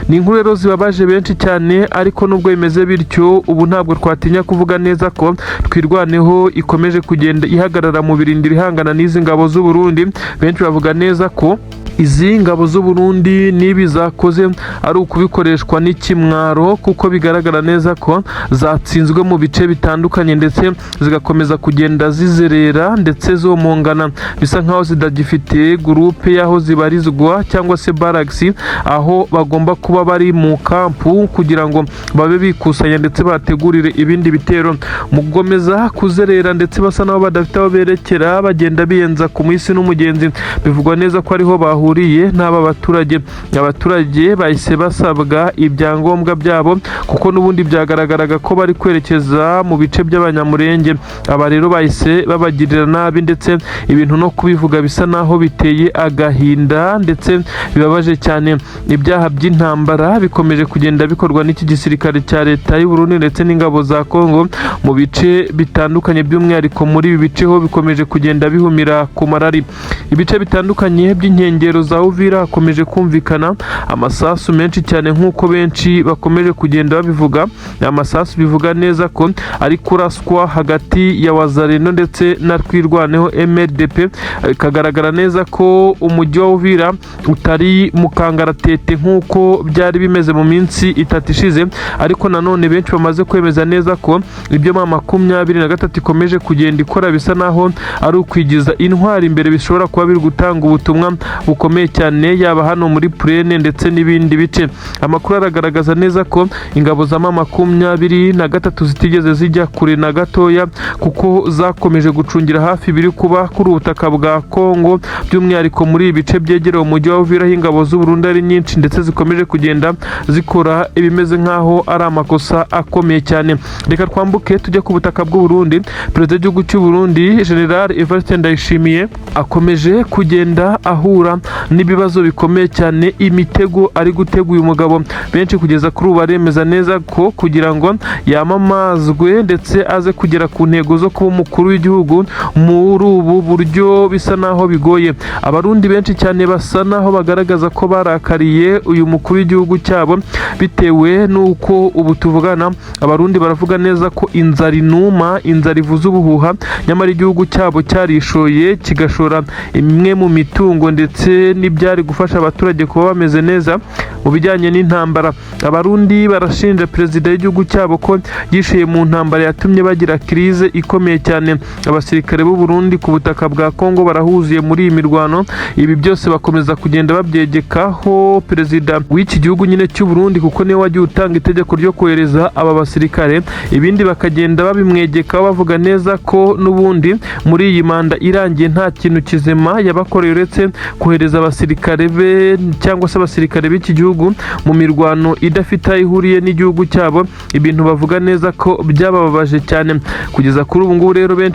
Ni inkuru rero zibabaje benshi cyane, ariko nubwo bimeze bityo ubu ntabwo twatinya kuvuga neza ko Twirwaneho ikomeje kugenda ihagarara mu birindiro ihangana n'izi ngabo z'u Burundi. Benshi bavuga neza ko izi ngabo z'u Burundi nibi zakoze ari ukubikoreshwa n'ikimwaro, kuko bigaragara neza ko zatsinzwe mu bice bitandukanye ndetse zigakomeza kugenda zizerera ndetse zomongana. Bisa nkaho zidagifite groupe yaho zibarizwa cyangwa se barracks aho bagomba kuba bari mu kampu kugira ngo babe bikusanya ndetse bategurire ibindi bitero. Mu gukomeza kuzerera ndetse basa naho badafite aho berekera, bagenda biyenza ku mwisi n'umugenzi. Bivugwa neza ko ariho bahuriye n'aba baturage. Abaturage bahise basabwa ibyangombwa byabo, kuko n'ubundi byagaragaraga ko bari kwerekeza mu bice by'abanyamurenge. Aba rero bahise babagirira nabi, ndetse ibintu no kubivuga bisa naho biteye agahinda ndetse bibabaje cyane. Ibyaha by'intambara bikomeje kugenda bikorwa n'iki gisirikare cya leta y'u Burundi ndetse n'ingabo za Kongo mu bice bitandukanye, by'umwihariko muri ibi bice ho bikomeje kugenda bihumira ku marari. Ibice bitandukanye by'inkengero nkengero za Uvira hakomeje kumvikana amasasu menshi cyane nk'uko benshi bakomeje kugenda babivuga. Amasasu bivuga neza ko ari kuraswa hagati ya Wazalendo ndetse na Twirwaneho MRDP. Kagaragara neza ko umujyi wa Uvira utari mu kangaratete nk'uko byari bimeze mu minsi itatu ishize, ariko nanone benshi bamaze kwemeza neza ko ibyo M23 ikomeje kugenda ikora bisa naho ari ukwigiza intwari imbere, bishobora kuba biri gutanga ubutumwa bukomeye cyane yaba hano muri Plene ndetse n'ibindi bice. Amakuru aragaragaza neza ko ingabo za M23 zitigeze zijya kure na gatoya, kuko zakomeje gucungira hafi biri kuba kuri ubutaka bwa Kongo, by'umwihariko muri ibice byegereye umujyi wa Uvira. Ingabo z'u Burundi ari nyinshi ndetse zikomeje kugenda zikora ibimeze nk'aho ari amakosa akomeye cyane. Reka twambuke tujye ku butaka bw'u Burundi. Perezida w'igihugu cy'u Burundi General Evariste Ndayishimiye akomeje kugenda ahura n'ibibazo bikomeye cyane, imitego ari gutega uyu mugabo. Benshi kugeza kuri ubu baremeza neza ko kugira ngo yamamazwe ndetse aze kugera ku ntego zo kuba umukuru w'igihugu muri ubu buryo bisa naho bigoye. Abarundi benshi cyane basa naho bagaragaza ko barakariye uyu mukuru w'igihugu cyabo, bitewe n'uko ubu tuvugana abarundi baravuga neza ko inzara inuma, inzara ivuza ubuhuha, nyamara igihugu cyabo cyarishoye kigashora imwe mu mitungo ndetse n'ibyari gufasha abaturage kuba bameze neza mu bijyanye n'intambara. Abarundi barashinja perezida w'igihugu cyabo ko yishuye mu ntambara yatumye bagira crise ikomeye cyane. Abasirikare b'u Burundi ku butaka bwa Kongo barahuzuye muri iyi mirwano. Ibi byose bakomeza kugenda babyegekaho perezida w'iki gihugu nyine cy'u Burundi, kuko niwe wagiye utanga itegeko ryo kohereza aba basirikare. Ibindi bakagenda babimwegekaho bavuga neza ko n'ubundi muri iyi manda irangiye nta kintu kizima yabakoreye uretse kohereza abasirikare be cyangwa se abasirikare b'iki gihugu mu mirwano idafite aho ihuriye n'igihugu cyabo. Ibintu bavuga neza ko byabababaje cyane. Kugeza kuri ubu ngubu rero benshi